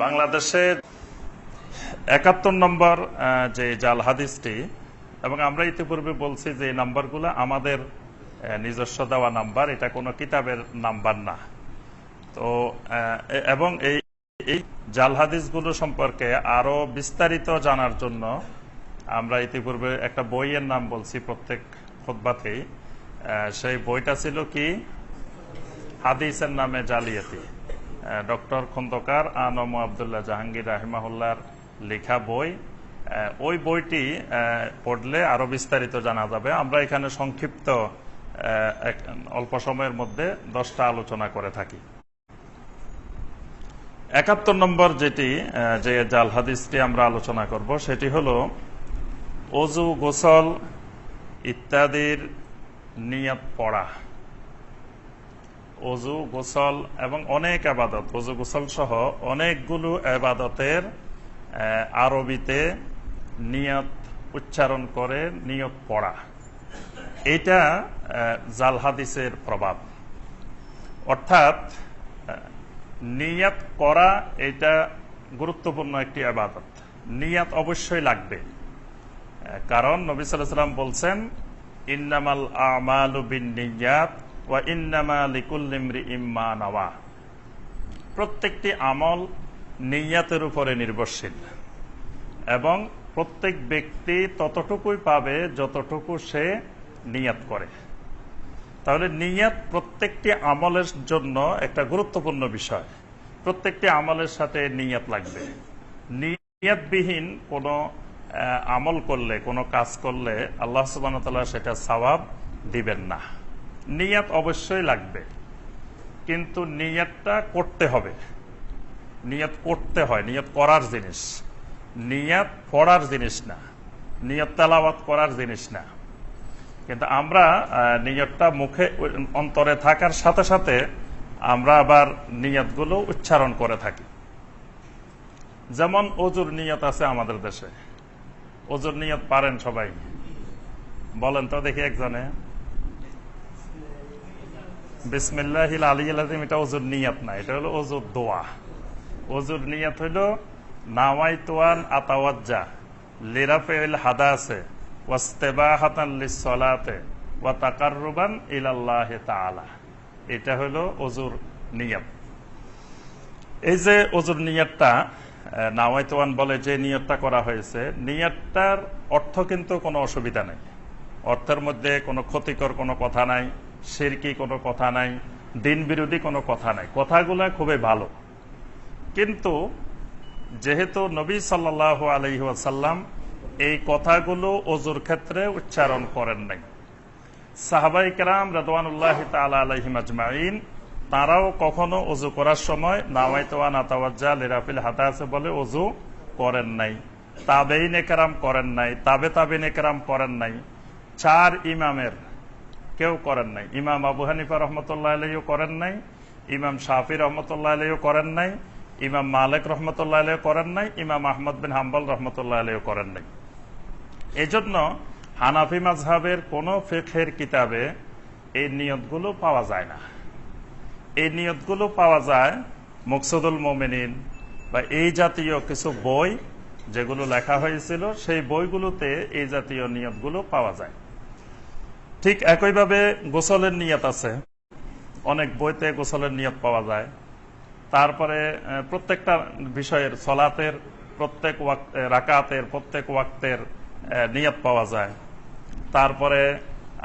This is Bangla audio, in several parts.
বাংলাদেশে ৭১ নম্বর যে জাল হাদিসটি, এবং আমরা ইতিপূর্বে বলছি যে এই নাম্বারগুলো আমাদের নিজস্ব দেওয়া নাম্বার, এটা কোনো কিতাবের নাম্বার না। তো এবং এই জাল হাদিসগুলো সম্পর্কে আরো বিস্তারিত জানার জন্য আমরা ইতিপূর্বে একটা বইয়ের নাম বলছি প্রত্যেক খুতবাতেই। সেই বইটা ছিল কি? হাদিসের নামে জালিয়াতি, ডক্টর খন্দকার আনম আবদুল্লাহ জাহাঙ্গীর রাহিমাহুল্লাহর লেখা বই। ওই বইটি পড়লে আরো বিস্তারিত জানা যাবে। আমরা এখানে সংক্ষিপ্ত অল্প সময়ের মধ্যে 10টা আলোচনা করে থাকি। ৭১ নম্বর যেটি যে জাল হাদিসটি আমরা আলোচনা করব সেটি হলো ওযু, গোসল ইত্যাদির নিয়ত পড়া। ওযু, গোসল এবং অনেক ইবাদত, ওযু গোসল সহ অনেকগুলো ইবাদতের আরবিতে নিয়ত উচ্চারণ করে নিয়ত পড়া, এটা জাল হাদিসের প্রভাব। অর্থাৎ নিয়ত করা এটা গুরুত্বপূর্ণ একটি ইবাদত, নিয়ত অবশ্যই লাগবে। কারণ নবী সাল্লাল্লাহু আলাইহি ওয়াসাল্লাম বলছেন, ইন্নামাল আমালু বিন্নিয়াত ওয়া ইন্নামা লিকুল্লি ইমরিইম মা নাওয়া। প্রত্যেকটি আমল নিয়তের উপরে নির্ভরশীল এবং প্রত্যেক ব্যক্তি ততটুকুই পাবে যতটুকু সে নিয়ত করে। তাহলে নিয়ত প্রত্যেকটি আমলের জন্য একটা গুরুত্বপূর্ণ বিষয়। প্রত্যেকটি আমলের সাথে নিয়ত লাগবে। নিয়তবিহীন কোনো আমল করলে, কোনো কাজ করলে আল্লাহ সুবহানাহু ওয়া তাআলা সেটা সওয়াব দিবেন না। নিয়ত অবশ্যই লাগবে, কিন্তু নিয়তটা করতে হবে। নিয়ত করতে হয়, নিয়ত করার জিনিস, নিয়ত পড়ার জিনিস না, নিয়ত তেলাওয়াত করার জিনিস না। কিন্তু আমরা নিয়তটা মুখে অন্তরে থাকার সাথে সাথে আমরা আবার নিয়তগুলো উচ্চারণ করে থাকি। যেমন ওযুর নিয়ত আছে আমাদের দেশে। ওযুর নিয়ত পারেন সবাই? বলেন তো দেখি একজনে। বিসমিল্লাহিল আলিয়্যিল আযীম, এটা ওযুর নিয়ত না, এটা হলো ওযুর দোয়া। ওযুর নিয়ত হলো নাওয়াইতু আন আতাওয়াজ্জা লিরাফিল হাদাসে ওয়াস্তিবাহাতান লিসসালাতে ওয়া তাকাররুবান ইলাল্লাহি তাআলা। এটা হলো ওযুর নিয়ত। এই যে ওযুর নিয়তটা নাওয়াইতু আন বলে যে নিয়তটা করা হয়েছে, নিয়তটার অর্থ কিন্তু কোনো অসুবিধা নেই। অর্থের মধ্যে কোনো ক্ষতিকর কোনো কথা নাই, শিরকি কোনো কথা নাই, দিন বিরোধী কোনো কথা নাই, কথাগুলো খুবই ভালো। কিন্তু যেহেতু নবী সাল্লাল্লাহু আলাইহি ওয়াসাল্লাম এই কথাগুলো ওযুর ক্ষেত্রে উচ্চারণ করেন নাই, সাহাবায়ে কেরাম রাদওয়ানুল্লাহি তাআলা আলাইহিম আজমাইন তারাও কখনো ওযু করার সময় নাওয়াইতু আন আতাওয়াজ্জা লিরাফিল হাদাসে বলে ওযু করেন নাই। তাবেঈন কেরাম করেন নাই, তাবেঈন কেরাম করেন নাই, 4 ইমামের কেউ করেন নাই। ইমাম আবু হানিফা রাহমাতুল্লাহি আলাইহিও করেন নাই, ইমাম শাফি রাহমাতুল্লাহি আলাইহিও করেন নাই, ইমাম মালিক রাহমাতুল্লাহি আলাইহি করেন নাই, ইমাম আহমদ বিন হাম্বল রাহমাতুল্লাহি আলাইহি করেন নাই। এজন্য হানাফি মাযহাবের কোন ফিকহের কিতাবে এই নিয়তগুলো পাওয়া যায় না। এই নিয়তগুলো পাওয়া যায় মুকসুদুল মুমিনিন বা এই জাতীয় কিছু বই যেগুলো লেখা হয়েছিল, সেই বইগুলোতে এই জাতীয় নিয়তগুলো পাওয়া যায়। ঠিক একইভাবে গোসলের নিয়ত আছে, অনেক বইতে গোসলের নিয়ত পাওয়া যায়। তারপরে প্রত্যেকটা বিষয়ের, সলাতের প্রত্যেক রাকাতের প্রত্যেক ওয়াক্তের নিয়ত পাওয়া যায়। তারপরে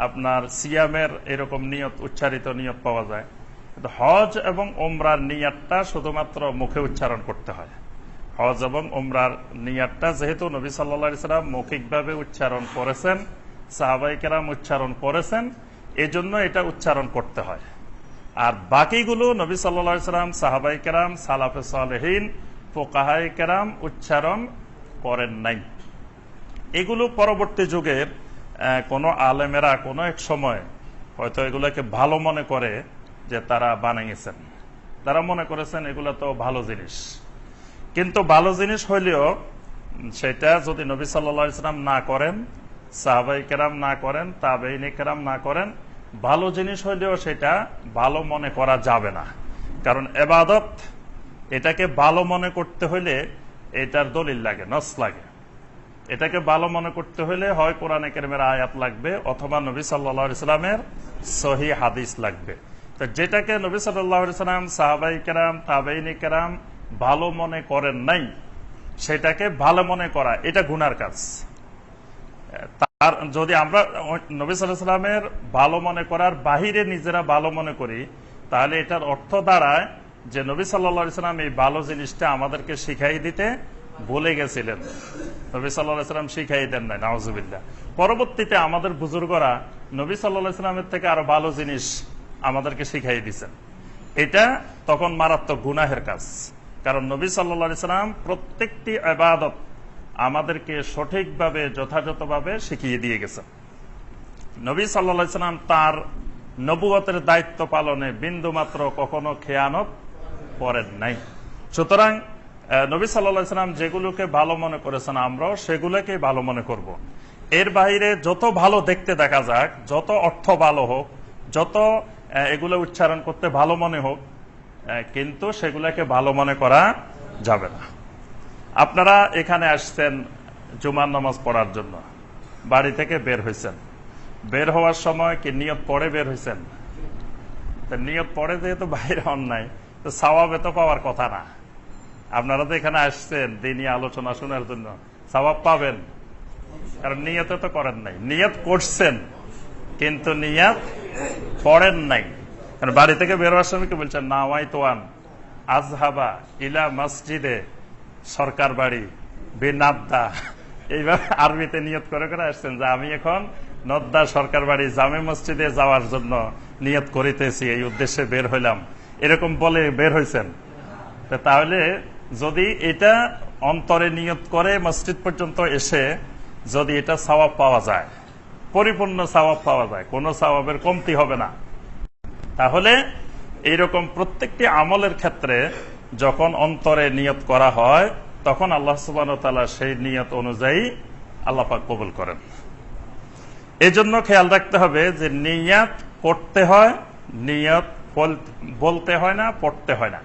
আপনার সিয়ামের এরকম নিয়ত, উচ্চারিত নিয়ত পাওয়া যায়। কিন্তু হজ এবং উমরার নিয়তটা শুধুমাত্র মুখে উচ্চারণ করতে হয়। হজ এবং উমরার নিয়তটা যেহেতু নবী সাল্লাল্লাহু আলাইহি ওয়াসাল্লাম মৌখিকভাবে উচ্চারণ করেছেন, সাহাবায়ে কেরাম উচ্চারণ করেছেন, এজন্য এটা উচ্চারণ করতে হয়। আর বাকিগুলো নবী সাল্লাল্লাহু আলাইহি ওয়াসাল্লাম, সাহাবায়ে কেরাম, সালাফে সালেহিন, ফুকাহায়ে কেরাম উচ্চারণ করেন নাই। এগুলো পরবর্তী যুগের কোন আলেমেরা কোনো এক সময় হয়তো এগুলোকে ভালো মনে করে যে তারা বানিয়েছেন, তারা মনে করেছেন এগুলো তো ভালো জিনিস। কিন্তু ভালো জিনিস হইলেও সেটা যদি নবী সাল্লাল্লাহু আলাইহি ওয়াসাল্লাম না করেন, সাহাবায়ে কেরাম না করেন, তাবেঈন কেরাম না করেন, ভালো জিনিস হইলেও সেটা ভালো মনে করা যাবে না। কারণ ইবাদত এটাকে ভালো মনে করতে হলে এটার দলিল লাগে, নস লাগে। এটাকে ভালো মনে করতে হলে হয় কোরআনে কারিমের আয়াত লাগবে অথবা নবী সাল্লাল্লাহু আলাইহি সাল্লামের সহিহ হাদিস লাগবে। তো যেটাকে নবী সাল্লাল্লাহু আলাইহি সাল্লাম, সাহাবাই কেরাম, তাবেঈন কেরাম ভালো মনে করেন নাই, সেটাকে ভালো মনে করা এটা গুনার কাজ। তার যদি আমরা নবী সাল্লাল্লাহু আলাইহি সাল্লামের ভালো মনে করার বাহিরে নিজেরা ভালো মনে করি, তাহলে এটার অর্থ দাঁড়ায় যে নবী সাল্লাল্লাহু আলাইহি সাল্লাম এই ভালো জিনিসটা আমাদেরকে শিখাই দিতে ভুলে গেছিলেন, নবী সাল্লাল্লাহু আলাইহি সাল্লাম শিখাই দেন নাই, নাউজুবিল্লাহ। পরবর্তীতে আমাদের বুজুর্গরা নবী সাল্লাল্লাহু আলাইহি সাল্লামের থেকে আরো ভালো জিনিস আমাদেরকে শিখাই দিয়েছেন। এটা তখন মারাত্মক গুনাহের কাজ, কারণ নবী সাল্লাল্লাহু আলাইহি সাল্লাম প্রত্যেকটি ইবাদত আমাদেরকে সঠিকভাবে যথাযথভাবে শিখিয়ে দিয়ে গেছেন। নবী সাল্লাল্লাহু আলাইহি সাল্লাম তার নবুয়তের দায়িত্ব পালনে বিন্দুমাত্র কখনো খেয়ানত করেন নাই। সুতরাং নবী সাল্লাল্লাহু আলাইহি সাল্লাম যেগুলোকে ভালো মনে করেছেন আমরাও সেগুলোকে ভালো মনে করব। এর বাইরে যত ভালো দেখতে দেখা যাক, যত অর্থ ভালো হোক, যত এগুলো উচ্চারণ করতে ভালো মনে হোক, কিন্তু সেগুলোকে ভালো মনে করা যাবে না। আপনারা এখানে আসছেন জুমার নামাজ পড়ার জন্য, বাড়ি থেকে বের হয়েছেন, বের হওয়ার সময় কি নিয়ত পড়ে বের হয়েছেন? নিয়ত পড়ে যেহেতু বাইরে হন নাই, তো সওয়াবে তো পাওয়ার কথা না। আপনারা তো এখানে আসছেন দিনই আলোচনা শোনার জন্য, সওয়াব পাবেন, কারণ নিয়তে তো করেন নাই। নিয়ত করছেন কিন্তু নিয়ত পড়েন নাই। কারণ বাড়ি থেকে বের হওয়ার সময় কি বলছেন? নাওয়াইতুয়ান আযহাবা ইলা মসজিদে সরকার বাড়ি বিনাদ্দা, এইভাবে আরবিতে নিয়ত করে করে আসছেন যে আমি এখন নদ্দা সরকার বাড়ি জামে মসজিদে যাওয়ার জন্য নিয়ত করিতেছি, এই উদ্দেশ্যে বের হইলাম, এরকম বলে বের হয়েছেন। তাহলে যদি এটা অন্তরে নিয়ত করে মসজিদ পর্যন্ত এসে যদি এটা সওয়াব পাওয়া যায়, পরিপূর্ণ সওয়াব পাওয়া যায়, কোনো সওয়াবের কমতি হবে না। তাহলে এইরকম প্রত্যেকটি আমলের ক্ষেত্রে যখন অন্তরে নিয়ত করা হয়, তখন আল্লাহ সুবহানাহু ওয়া তাআলা সেই নিয়ত অনুযায়ী আল্লাহ পাক কবুল করেন। এজন্য খেয়াল রাখতে হবে যে নিয়ত করতে হয়, নিয়ত বলতে হয় না, পড়তে হয় না।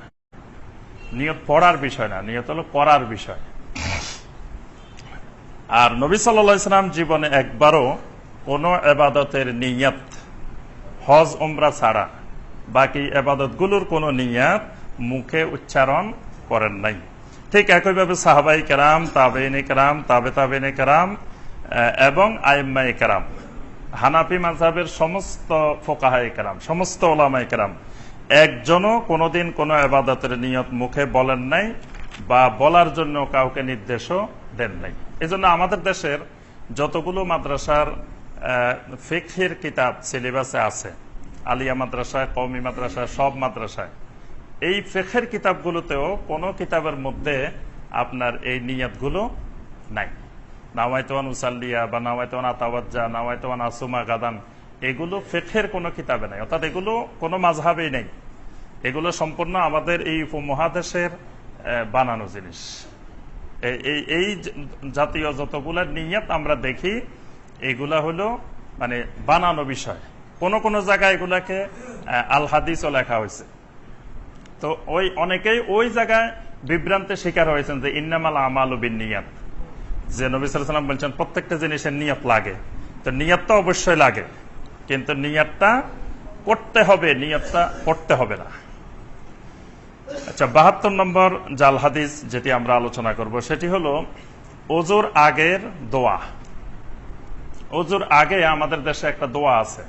নিয়ত পড়ার বিষয় না, নিয়ত হলো করার বিষয়। আর নবী সাল্লাল্লাহু আলাইহি সাল্লাম জীবনে একবারও কোন ইবাদতের নিয়ত হজ উমরা ছাড়া বাকি ইবাদতগুলোর কোন নিয়ত মুখে উচ্চারণ করেন নাই। ঠিক একইভাবে সাহাবাই কেরাম, তাবেঈন কেরাম, তাবেঈন কেরাম এবং আইম্মায়ে কেরাম, হানাফি মাযহাবের সমস্ত ফুকাহায়ে কেরাম, সমস্ত উলামায়ে কেরাম একজনও কোনোদিন কোন ইবাদতের নিয়ত মুখে বলেন নাই বা বলার জন্য কাউকে নির্দেশও দেন নাই। এজন্য আমাদের দেশের যতগুলো মাদ্রাসার ফিকহের কিতাব সিলেবাসে আছে, আলিয়া মাদ্রাসায়, কওমি মাদ্রাসায়, সব মাদ্রাসায়, এই ফিকহের কিতাবগুলোতেও কোনো কিতাবের মধ্যে আপনার এই নিয়তগুলো নাই। নাওয়াইতুয়ান উসাল্লিয়া বা নাওয়াইতুয়ান আতাওয়াজ্জা, নাওয়াইতুয়ান আসুমা গাদান, এগুলো ফিকহের কোনো কিতাবে নাই, অর্থাৎ এগুলো কোনো মাযহাবেই নেই। এগুলো সম্পূর্ণ আমাদের এই উপমহাদেশের বানানো জিনিস। এই জাতীয় যতগুলা নিয়ত আমরা দেখি, এগুলা হলো মানে বানানো বিষয়। কোন কোন জায়গায় এগুলাকে আল হাদিসও লেখা হয়েছে। তো ওই অনেকেই ওই জায়গায় বিভ্রান্তের শিকার হয়েছেন যে ইন্নামাল আমালু বিন্নিয়াত, যে নবী সাল্লাল্লাহু আলাইহি ওয়াসাল্লাম বলছেন প্রত্যেকটা জিনিসের নিয়ত লাগে। তো নিয়ত তো অবশ্যই লাগে, কিন্তু নিয়তটা করতে হবে, নিয়তটা পড়তে হবে না। আচ্ছা, 72 নম্বর জাল হাদিস যেটি আমরা আলোচনা করব সেটি হলো ওযুর আগের দোয়া। ওযুর আগে আমাদের দেশে একটা দোয়া আছে,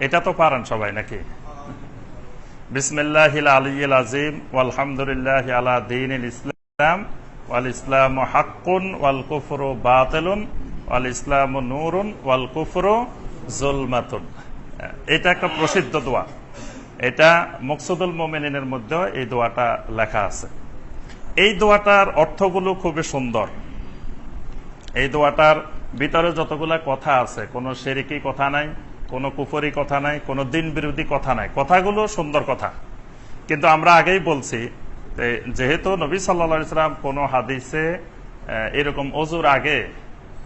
এটা তো পারেন সবাই নাকি? বিসমিল্লাহিল আলিয়্যিল আযীম ওয়ালহামদুলিল্লাহি আলা দীনিল ইসলাম ওয়াল ইসলামু হাক্কুন ওয়াল কুফরু বাতিলুন ওয়াল ইসলামু নূরুন ওয়াল কুফরু যুলমাতুন। এটা একটা প্রসিদ্ধ দোয়া, এটা মকসুদুল মুমিনিনের মধ্যে এই দোয়াটা লেখা আছে। এই দোয়াটার অর্থগুলো খুবই সুন্দর। এই দোয়াটার ভিতরে যতগুলা কথা আছে, কোনো শিরকি কথা নাই, কোনো কুফরি কথা নাই, কোনো দিন বিরোধী কথা নাই, কথাগুলো সুন্দর কথা। কিন্তু আমরা আগেই বলছি যেহেতু নবী সাল্লাল্লাহু আলাইহি ওয়াসাল্লাম কোনো হাদিসে এরকম ওযুর আগে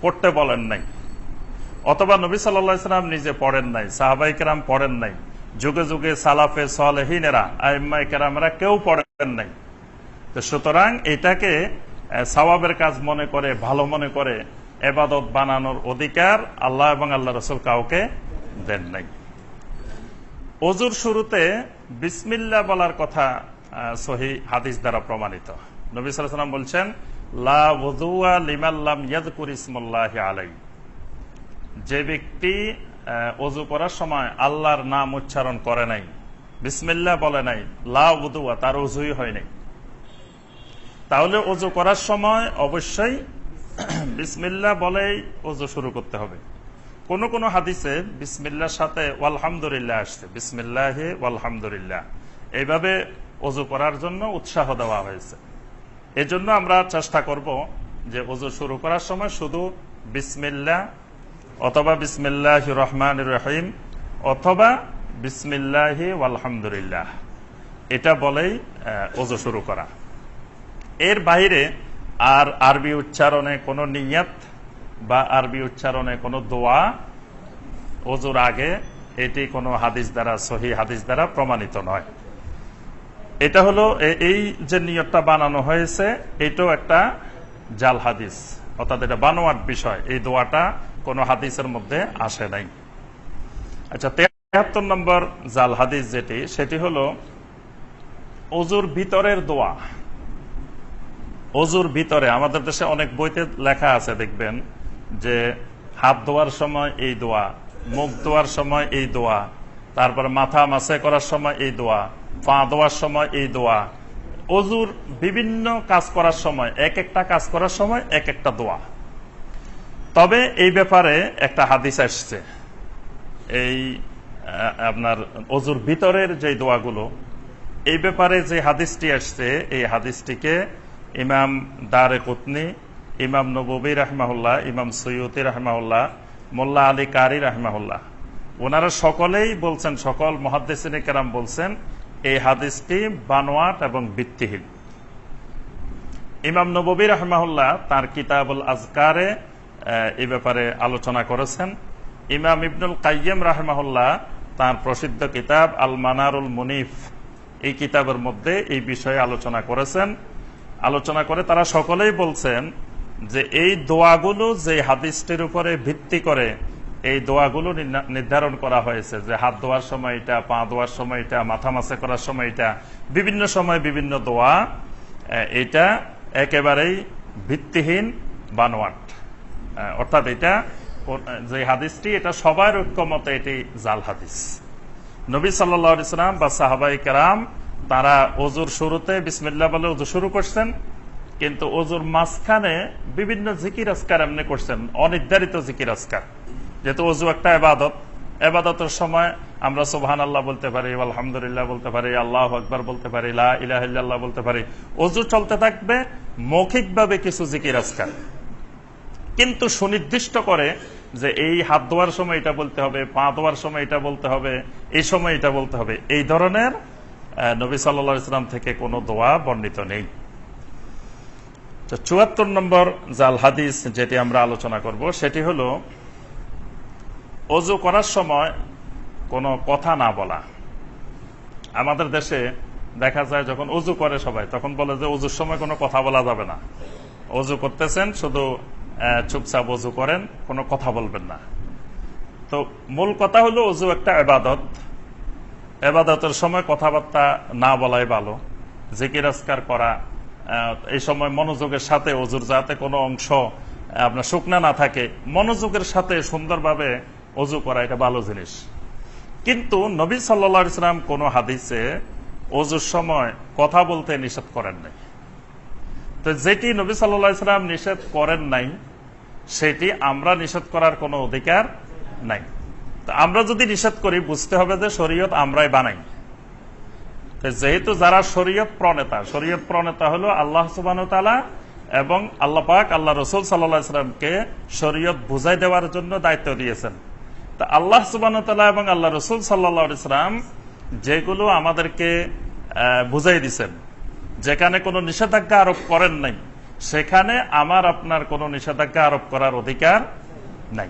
পড়তে বলেন নাই, অথবা নবী সাল্লাল্লাহু আলাইহি ওয়াসাল্লাম নিজে পড়েন নাই, সাহাবায়ে কেরাম পড়েন নাই, যুগে যুগে সালাফে সালেহিনেরা আইম্মায়ে কেরামরা কেউ পড়েন নাই। তো সুতরাং এটাকে সওয়াবের কাজ মনে করে, ভালো মনে করে ইবাদত বানানোর অধিকার আল্লাহ এবং আল্লাহ রাসূল কাউকে দেন নাই। ওযুর শুরুতে বিসমিল্লাহ বলার কথা সহিহ হাদিস দ্বারা প্রমাণিত। নবী সাল্লাল্লাহু আলাইহি ওয়াসাল্লাম বলছেন, লা ওযুয়া লিমান লাম ইয়াযকুর ইসমাল্লাহি আলাইহি, যে ব্যক্তি ওযু করার সময় আল্লাহর নাম উচ্চারণ করে নাই, বিসমিল্লাহ বলে নাই, লা ওযুয়া, তার ওযুই হয় নাই। তাহলে ওযু করার সময় অবশ্যই বিসমিল্লাহ বলেই ওযু শুরু করতে হবে। কোন কোন হাদিসে বিসমিল্লাহর সাথে আলহামদুলিল্লাহ আসছে, বিসমিল্লাহি ওয়ালহামদুলিল্লাহ, এইভাবে ওযু করার জন্য উৎসাহ দেওয়া হয়েছে। এজন্য আমরা চেষ্টা করব যে ওযু শুরু করার সময় শুধু বিসমিল্লাহ অথবা বিসমিল্লাহির রহমানির রহিম অথবা বিসমিল্লাহি ওয়ালহামদুলিল্লাহ এটা বলেই ওযু শুরু করা। এর বাইরে আর আরবি উচ্চারণে কোনো নিয়ত বা আরবি উচ্চারণে কোনো দোয়া ওযুর আগে, এটি কোনো হাদিস দ্বারা, সহিহ হাদিস দ্বারা প্রমাণিত নয়। এটা হলো এই যে নিয়তটা বানানো হয়েছে, এটাও একটা জাল হাদিস, অর্থাৎ এটা বানোয়াট বিষয়। এই দোয়াটা কোনো হাদিসের মধ্যে আসে নাই। আচ্ছা, 73 নম্বর জাল হাদিস যেটি, সেটি হলো ওযুর ভিতরের দোয়া। ওযুর ভিতরে আমাদের দেশে অনেক বইতে লেখা আছে, দেখবেন যে হাত ধোয়ার সময় এই দোয়া, মুখ ধোয়ার সময় এই দোয়া, তারপর মাথা মাসে করার সময় এই দোয়া, পা ধোয়ার সময় এই দোয়া। ওযুর বিভিন্ন কাজ করার সময়, এক একটা কাজ করার সময় এক একটা দোয়া। তবে এই ব্যাপারে একটা হাদিস আসছে, এই আপনার ওযুর ভিতরের যে দোয়াগুলো, এই ব্যাপারে যে হাদিসটি আসছে, এই হাদিসটিকে ইমাম দারেকুতনি, ইমাম নববী রাহমাহুল্লাহ, ইমাম সুয়ুতি রাহমাহুল্লাহ, মোল্লা আলী কারি রাহমাহুল্লাহ, ওনারা সকলেই বলছেন, সকল মুহাদ্দিসিনে কেরাম বলছেন এই হাদিসটি বানোয়াট এবং ভিত্তিহীন। ইমাম নববী রাহমাহুল্লাহ তার কিতাবুল আজকারে এই ব্যাপারে আলোচনা করেছেন। ইমাম ইবনুল কাইয়্যিম রাহমাহুল্লাহ তার প্রসিদ্ধ কিতাব আল মানারুল মুনিফ, এই কিতাবের মধ্যে এই বিষয়ে আলোচনা করেছেন। আলোচনা করে তারা সকলেই বলছেন যে এই দোয়াগুলো যে হাদিসটির উপরে ভিত্তি করে এই দোয়াগুলো নির্ধারণ করা হয়েছে, যে হাত ধোয়ার সময় এটা, পা ধোয়ার সময় এটা, মাথা মাসে করার সময় এটা, বিভিন্ন সময় বিভিন্ন দোয়া, এটা একেবারেই ভিত্তিহীন, বানোয়াট। অর্থাৎ এটা যে হাদিসটি, এটা সবার ঐক্যমতে এটি জাল হাদিস। নবী সাল্লাল্লাহু আলাইহি ওয়াসাল্লাম বা সাহাবায়ে কেরাম তারা ওযুর শুরুতে বিসমিল্লাহ বলে ওযু শুরু করছেন, কিন্তু ওযুর মাঝখানে বিভিন্ন জিকির আজকার এমনি করছেন, অনির্ধারিত জিকির আজকার। যেহেতু ওযু একটা ইবাদত, ইবাদতের সময় আমরা সুবহানাল্লাহ বলতে পারি, আলহামদুলিল্লাহ বলতে পারি, আল্লাহু আকবার বলতে পারি, লা ইলাহা ইল্লাল্লাহ বলতে পারি। ওযু চলতে থাকবে মৌখিকভাবে কিছু জিকির আজকার, কিন্তু সুনির্দিষ্ট করে যে এই হাত ধোয়ার সময় এটা বলতে হবে, পা ধোয়ার সময় এটা বলতে হবে, এই সময় এটা বলতে হবে, এই ধরনের নবী সাল্লাল্লাহু আলাইহি ওয়াসাল্লাম থেকে কোনো দোয়া বর্ণিত নেই। 74 নম্বর জাল হাদিস যেটি আমরা আলোচনা করব, সেটি হলো ওযু করার সময় কোনো কথা না বলা। আমাদের দেশে দেখা যায় যখন ওযু করে সবাই, তখন বলে যে ওযুর সময় কোনো কথা বলা যাবে না, ওযু করতেছেন শুধু চুপচাপ ওযু করেন, কোনো কথা বলবেন না। তো মূল কথা হলো ওযু একটা ইবাদত, ইবাদতের সময় কথাবার্তা না বলাই ভালো। জিকির আজকার করা, এই সময় মনোযোগের সাথে ওযুর, যাতে কোনো অংশ আপনার শুকনা না থাকে, মনোযোগের সাথে সুন্দরভাবে ওযু করা, এটা ভালো জিনিস। কিন্তু নবী সাল্লাল্লাহু আলাইহি ওয়াসাল্লাম কোন হাদিসে ওযুর সময় কথা বলতে নিষেধ করেন নাই। তো যেটি নবী সাল্লাল্লাহু আলাইহি ওয়াসাল্লাম নিষেধ করেন নাই, সেটি আমরা নিষেধ করার কোনো অধিকার নাই। তো আমরা যদি নিষেধ করি, বুঝতে হবে যে শরীয়ত আমরাই বানাই। যেহেতু যারা শরীয়ত প্রণেতা হলো আল্লাহ সুবহানাহু ওয়া তাআলা এবং আল্লাহ পাক আল্লাহ রাসূল সাল্লাল্লাহু আলাইহি ওয়াসাল্লামকে শরীয়ত বুঝাই দেওয়ার জন্য দায়িত্ব দিয়েছেন। তা আল্লাহ সুবহানাহু ওয়া তাআলা এবং আল্লাহ রাসূল সাল্লাল্লাহু আলাইহি ওয়াসাল্লাম যেগুলো আমাদেরকে বুঝাই দিয়েছেন, যেখানে কোনো নিষেধাজ্ঞা আরোপ করেন নাই, সেখানে আমার আপনার কোনো নিষেধাজ্ঞা আরোপ করার অধিকার নাই।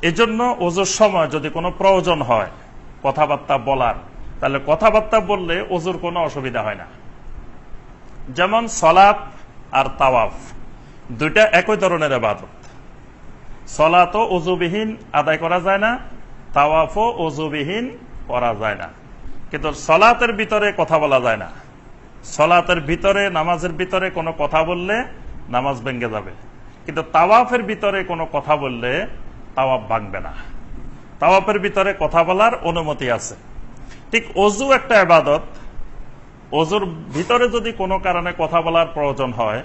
এজন্য ওযুর সময় যদি কোনো প্রয়োজন হয় কথাবার্তা বলার, তাহলে কথাবার্তা বললে ওযুর কোনো অসুবিধা হয় না। যেমন সলাত আর তাওয়াফ দুইটা একই ধরনের ইবাদত। সলাতও ওযুবিহীন আদায় করা যায় না, তাওয়াফও ওযুবিহীন করা যায় না। কিন্তু সলাতের ভিতরে কথা বলা যায় না। সলাতের ভিতরে, নামাজের ভিতরে কোনো কথা বললে নামাজ ভেঙে যাবে, কিন্তু তাওয়াফের ভিতরে কোনো কথা বললে তাওয়াফ ভাঙবে না। তাওয়াফের ভিতরে কথা বলার অনুমতি আছে। ঠিক ওযু একটা ইবাদত, ওযুর ভিতরে যদি কোনো কারণে কথা বলার প্রয়োজন হয়,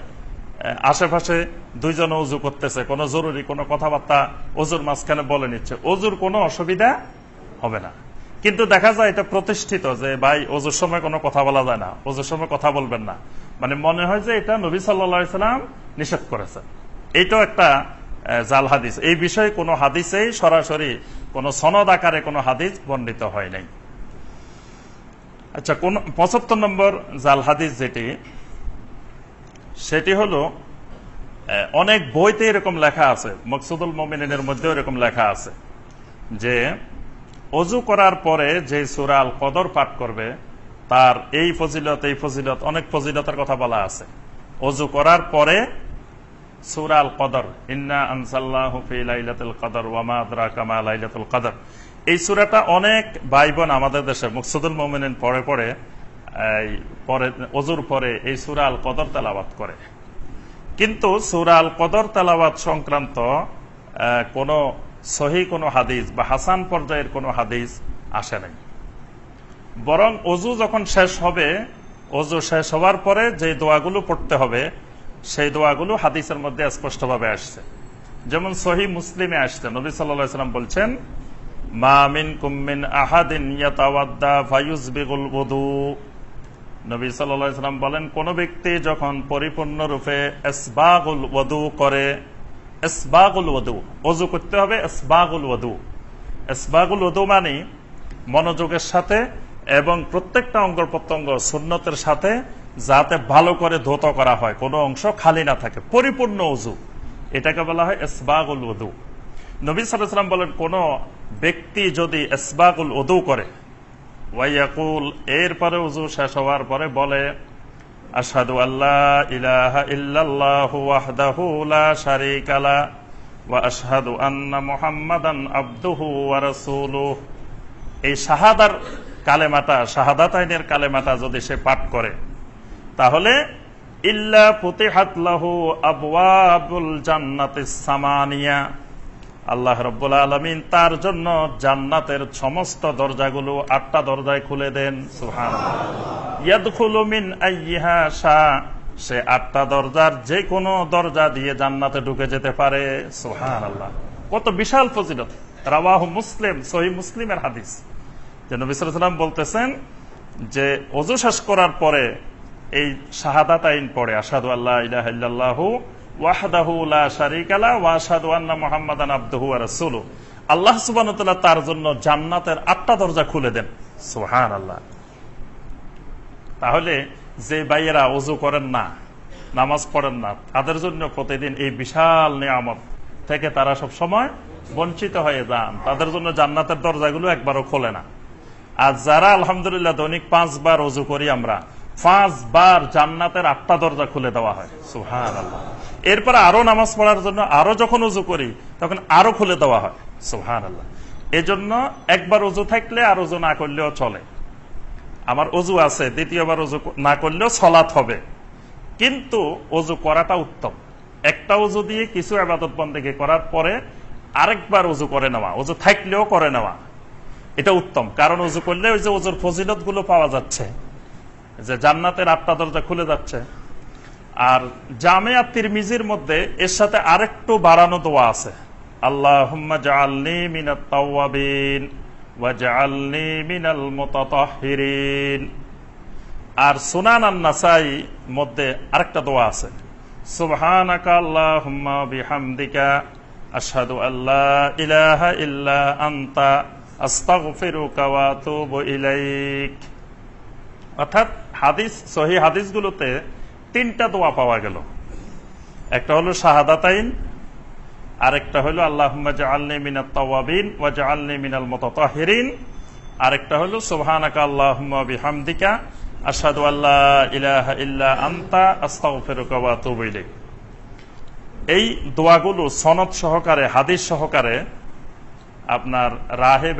আশেপাশে দুইজন ওযু করতেছে, কোনো জরুরি কোনো কথাবার্তা ওযুর মাঝখানে বলে নিচ্ছে, ওযুর কোনো অসুবিধা হবে না। কিন্তু দেখা যায় এটা প্রতিষ্ঠিত যে ভাই ওযুর সময় কোনো কথা বলা যায় না, ওযুর সময় কথা বলবেন না, মানে মনে হয় যে এটা নবী সাল্লাল্লাহু আলাইহি সাল্লাম নিষেধ করেছেন। এইটাও একটা জাল হাদিস। এই বিষয়ে কোনো হাদিসেই সরাসরি কোনো সনদ আকারে কোনো হাদিস বর্ণিত হয় নাই। আচ্ছা, ৭৫ নম্বর জাল হাদিস সেটি হলো, অনেক বইতে এরকম লেখা আছে, মকসুদুল মুমিনিনের মধ্যেও এরকম লেখা আছে যে ওযু করার পরে যে সূরা আল কদর পাঠ করবে তার এই ফজিলত, এই ফজিলত, অনেক ফজিলতের কথা বলা আছে। ওযু করার পরে সূরা আল কদর, ইন্না আনজালনাহু ফি লাইলাতুল কদর ওয়া মা আদরাকা মা লাইলাতুল কদর, এই সূরাটা অনেক ভাই বোন আমাদের দেশে মকসুদুল মুমিনিন পড়ে ওযুর পরে এই সূরা আল কদর তেলাওয়াত করে। কিন্তু সূরা আল কদর তেলাওয়াত সংক্রান্ত কোন সহিহ কোন হাদিস বা হাসান পর্যায়ের কোন হাদিস আসে নাই। বরং ওযু যখন শেষ হবে, ওযু শেষ হওয়ার পরে যে দোয়াগুলো পড়তে হবে সেই দোয়াগুলো হাদিসের মধ্যে স্পষ্টভাবে আসছে। যেমন সহিহ মুসলিমে আসছে, নবী সাল্লাল্লাহু আলাইহি ওয়াসাল্লাম বলছেন, মা মিনকুম মিন আহাদিন ইয়াতাওয়াদ্দা ফায়ুসবিগুল ওযু। নবী সাল্লাল্লাহু আলাইহি ওয়াসাল্লাম বলেন, কোন ব্যক্তি যখন পরিপূর্ণরূপে ইসবাগুল ওযু করে, ইসবাগুল ওযু, ওযু করতে হবে ইসবাগুল ওযু। ইসবাগুল ওযু মানে মনোযোগের সাথে এবং প্রত্যেকটা অঙ্গ প্রত্যঙ্গ সুন্নতের সাথে যাতে ভালো করে ধৌত করা হয়, কোনো অংশ খালি না থাকে, পরিপূর্ণ ওযু, এটাকে বলা হয় ইসবাগুল ওযু। নবী সাল্লাল্লাহু আলাইহি ওয়াসাল্লাম বলেন, কোন ব্যক্তি যদি ইসবাগুল ওযু করে, ওয়ায়াকুল, এরপরে ওযু শেষ হওয়ার পরে বলে, আশহাদু আল্লা ইলাহা ইল্লাল্লাহু ওয়াহদাহু লা শারীকা লা ওয়া আশহাদু আন্না মুহাম্মাদান আবদুহু ওয়া রাসূলুহু, এই শাহাদার কালেমাটা, শাহাদাতাইনের কালেমাটা যদি সে পাঠ করে, তাহলে ইল্লা ফুতিহাত লাহু আবওয়াবুল জান্নাতিস সামানিয়া, আল্লাহ রাব্বুল আলামিন তার জন্য জান্নাতের সমস্ত দরজাগুলো ৮টা দরজায় খুলে দেন। সুবহানাল্লাহ। ইয়াদখুলু মিন আইয়িহা শা, সে ৮টা দরজার যে কোনো দরজা দিয়ে জান্নাতে ঢুকে যেতে পারে। সুবহানাল্লাহ, কত বিশাল ফজিলত। রাওয়াহু মুসলিম, সহিহ মুসলিমের হাদিস, যে নবী সাল্লাল্লাহু আলাইহি ওয়াসাল্লাম বলতেছেন যে ওযু শেষ করার পরে এই শাহাদাতাইন পড়ে, আশহাদু আল্লা ইলাহা ইল্লাল্লাহু ওয়াহদাহু লা শারীকা লা ওয়া আশহাদু আন্না মুহাম্মাদান আবদুহু ওয়া রাসূলুহু, আল্লাহ সুবহানাহু ওয়া তাআলা তার জন্য জান্নাতের ৮টা দরজা খুলে দেন। সুবহানাল্লাহ। তাহলে যে ভাইয়েরা ওযু করেন না, নামাজ পড়েন না, তাদের জন্য প্রতিদিন এই বিশাল নিয়ামত থেকে তারা সব সময় বঞ্চিত হয়ে যান। তাদের জন্য জান্নাতের দরজাগুলো একবারও খোলে না। আর যারা আলহামদুলিল্লাহ দৈনিক 5 বার ওযু করি, আমরা 5 বার জান্নাতের 8টা দরজা খুলে দেওয়া হয়। সুবহানাল্লাহ। এরপরে আরো নামাজ পড়ার জন্য আরো যখন ওযু করি তখন আরো খুলে দেওয়া হয়। সুবহানাল্লাহ। এজন্য একবার ওযু থাকলে আর ওযু না করলেও চলে। আমার ওযু আছে, দ্বিতীয়বার ওযু না করলেও সালাত হবে, কিন্তু ওযু করাটা উত্তম। একটা ওযু দিয়ে কিছু ইবাদত বন্দেগী করার পরে আরেকবার ওযু করে নেওয়া, ওযু থাকলেও করে নেওয়া, এটা উত্তম। কারণ ওযু করলে ওই যে ওযুর ফজিলত গুলো পাওয়া যাচ্ছে, যে জান্নাতের 8টা দরজা খুলে যাচ্ছে। আর জামিয়া তিরমিজির মধ্যে এর সাথে আরেকটু বাড়ানো দোয়া আছে, আল্লাহুম্মা জাআলনি মিনাত তাওয়াবিন ওয়া জাআলনি মিনাল মুতাতাহহিরিন। আর সুনান আন-নাসাই মধ্যে আরেকটা দোয়া আছে, সুবহানাকা আল্লাহুম্মা বিহামদিকা আশহাদু আল্লা ইলাহা ইল্লা আনতা আস্তাগফিরুকা ওয়া আতুবু ইলাইক। অর্থাৎ হাদিস, সহিহ হাদিসগুলোতে 3টা দোয়া পাওয়া গেল। একটা হলো শাহাদাতাইন, আরেকটা হলো আল্লাহুম্মা জাআলনি মিনাত তাওয়াবিন ওয়া জাআলনি মিনাল মুতাতাহহিরিন, আরেকটা হলো সুবহানাকা আল্লাহুম্মা বিহামদিকা আশহাদু আল্লা ইলাহা ইল্লা আনতা আস্তাগফিরুকা ওয়া আতুবু ইলাইক। এই দোয়াগুলো সনদ সহকারে, হাদিস সহকারে আপনার রাহে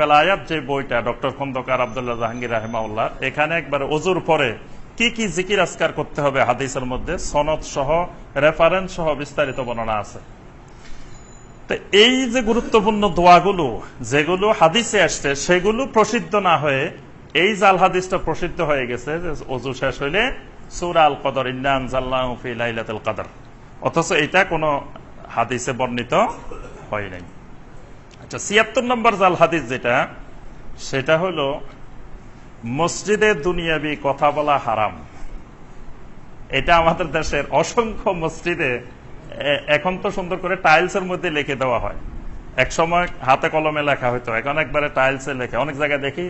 বেলায়াত যে বইটা ডক্টর খন্দকার আব্দুল্লাহ জাহাঙ্গীর রাহিমাহুল্লাহ, এখানে একবারে ওযুর পরে কি কি জিকির আজকার করতে হবে হাদিসের মধ্যে সনদ সহ, রেফারেন্স সহ বিস্তারিত বর্ণনা আছে। তো এই যে গুরুত্বপূর্ণ দোয়াগুলো যেগুলো হাদিসে আসছে সেগুলো প্রসিদ্ধ না হয়ে এই জাল হাদিসটা প্রসিদ্ধ হয়ে গেছে যে ওযু শেষ হইলে সূরা আল কদর ইন্না আনজালনাহু ফি লাইলাতুল কদর, অথচ এটা কোনো হাদিসে বর্ণিত হয় নাই। আচ্ছা, ৭৬ নম্বর জাল হাদিস যেটা, সেটা হলো মসজিদে দুনিয়াবি কথা বলা হারাম। এটা আমাদের দেশের অসংখ্য মসজিদে এখন তো সুন্দর করে টাইলসের মধ্যে লিখে দেওয়া হয়, এক সময় হাতে কলমে লেখা হইতো, এখন একবারে টাইলসে লেখা। অনেক জায়গায় দেখি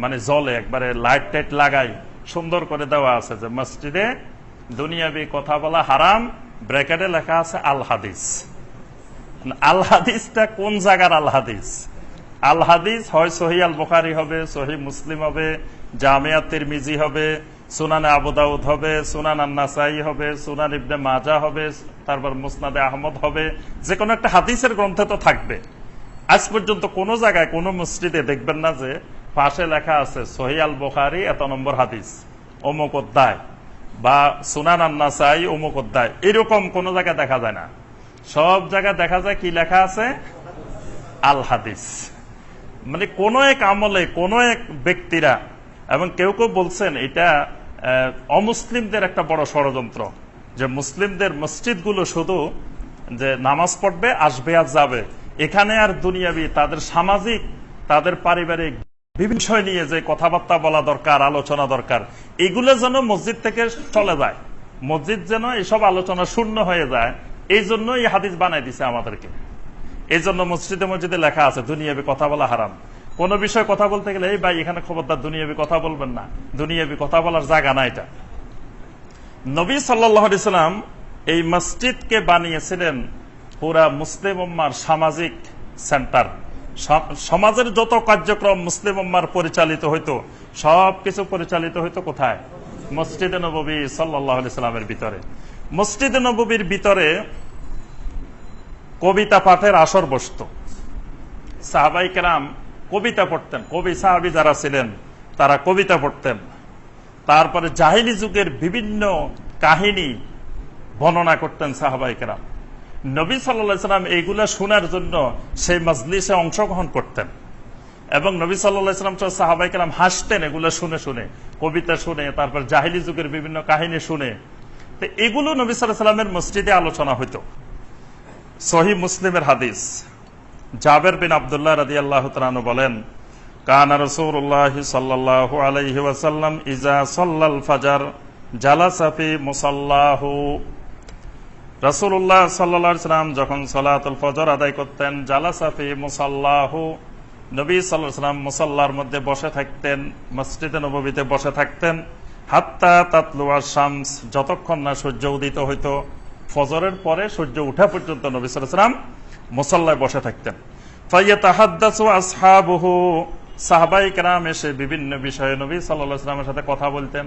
মানে জলে একবারে লাইট টাইট লাগাই সুন্দর করে দেওয়া আছে যে মসজিদে দুনিয়াবি কথা বলা হারাম, ব্র্যাকেটে লেখা আছে আল হাদিস। আল হাদিসটা কোন জায়গার আল হাদিস? আল হাদিস হয় সহিহ আল বুখারী হবে, সহিহ মুসলিম হবে, জামিয়া তিরমিজি হবে, সুনানে আবু দাউদ হবে, সুনান আন-নাসাই হবে, সুনান ইবনে মাজাহ হবে, তারপর মুসনাদে আহমদ হবে, যে কোনো একটা হাদিসের গ্রন্থে তো থাকবে। আজ পর্যন্ত কোন জায়গায় কোন মসজিদে দেখবেন না যে পাশে লেখা আছে সহিহ আল বুখারী এত নম্বর হাদিস অমুক অধ্যায়, বা সুনান আন-নাসাই অমুক অধ্যায়, এরকম কোন জায়গায় দেখা যায় না। সব জায়গায় দেখা যায় কি লেখা আছে? আল হাদিস। মানে কোন এক আমলে কোন এক ব্যক্তিরা, এবং কেউ কেউ বলছেন এটা অমুসলিমদের একটা বড় ষড়যন্ত্র, যে মুসলিমদের মসজিদগুলো শুধু যে নামাজ পড়বে, আসবে আর যাবে, এখানে আর দুনিয়াবি তাদের সামাজিক, তাদের পারিবারিক বিভিন্ন বিষয় নিয়ে যে কথাবার্তা বলা দরকার, আলোচনা দরকার, এগুলো যেন মসজিদ থেকে চলে যায়, মসজিদ যেন এসব আলোচনা শূন্য হয়ে যায়, এই জন্য এই হাদিস বানাই দিছে আমাদেরকে। এই জন্য মসজিদে মসজিদে লেখা আছে দুনিয়াবি কথা বলা হারাম। কোন বিষয়ে কথা বলতে গেলে এই ভাই এখানে খবরদার দুনিয়াবি কথা বলবেন না, দুনিয়াবি কথা বলার জায়গা না এটা। নবী সাল্লাল্লাহু আলাইহি সাল্লাম এই মসজিদকে বানিয়েছিলেন পুরা মুসলিম উম্মার সামাজিক সেন্টার। সমাজের যত কার্যক্রম মুসলিম উম্মার পরিচালিত হইতো, সবকিছু পরিচালিত হইতো কোথায়? মসজিদে নববী সাল্লাল্লাহু আলাইহি সাল্লামের ভিতরে। মসজিদে নববীর ভিতরে কবিতা পাঠের আসর বসত। সাহাবায়ে কেরাম কবিতা পড়তেন, কবি সাহাবী যারা ছিলেন তারা কবিতা পড়তেন। তারপরে জাহিলি যুগের বিভিন্ন কাহিনী বর্ণনা করতেন সাহাবায়ে কেরাম। নবী সাল্লাল্লাহু আলাইহি সাল্লাম এইগুলা শোনার জন্য সেই মজলিসে অংশগ্রহণ করতেন, এবং নবী সাল্লাল্লাহু আলাইহি সাল্লাম সাহাবায়ে কেরাম হাসতেন এগুলো শুনে শুনে, কবিতা শুনে, তারপর জাহিলি যুগের বিভিন্ন কাহিনী শুনে। তো এগুলো নবী সাল্লাল্লাহু আলাইহি সাল্লামের মসজিদে আলোচনা হইতো। সহিহ মুসলিমের হাদিস, জাবের বিন আব্দুল্লাহ রাদিয়াল্লাহু তাআলা আনহু বলেন, কানা রাসূলুল্লাহ সাল্লাল্লাহু আলাইহি ওয়াসাল্লাম ইজা সাল্লাল ফাজর জালাসা ফি মুসাল্লাহু। রাসূলুল্লাহ সাল্লাল্লাহু আলাইহি ওয়াসাল্লাম যখন সালাতুল ফজর আদায় করতেন, জালাসা ফি মুসাল্লাহু, নবী সাল্লাল্লাহু আলাইহি ওয়াসাল্লাম মুসাল্লার মধ্যে বসে থাকতেন, মসজিদে নববীতে বসে থাকতেন, হাত্তা তাতলুয়া শামস, যতক্ষণ না সূর্য উদিত হইতো। ফজরের পরে সূর্য উঠা পর্যন্ত নবী সাল্লাল্লাহু আলাইহি ওয়াসাল্লাম মুসাল্লায় বসে থাকতেন। ফায়াতাহাদ্দাসু আসহাবুহু, সাহাবায়ে কেরাম এসে বিভিন্ন বিষয়ে নবী সাল্লাল্লাহু আলাইহি ওয়াসাল্লামের সাথে কথা বলতেন।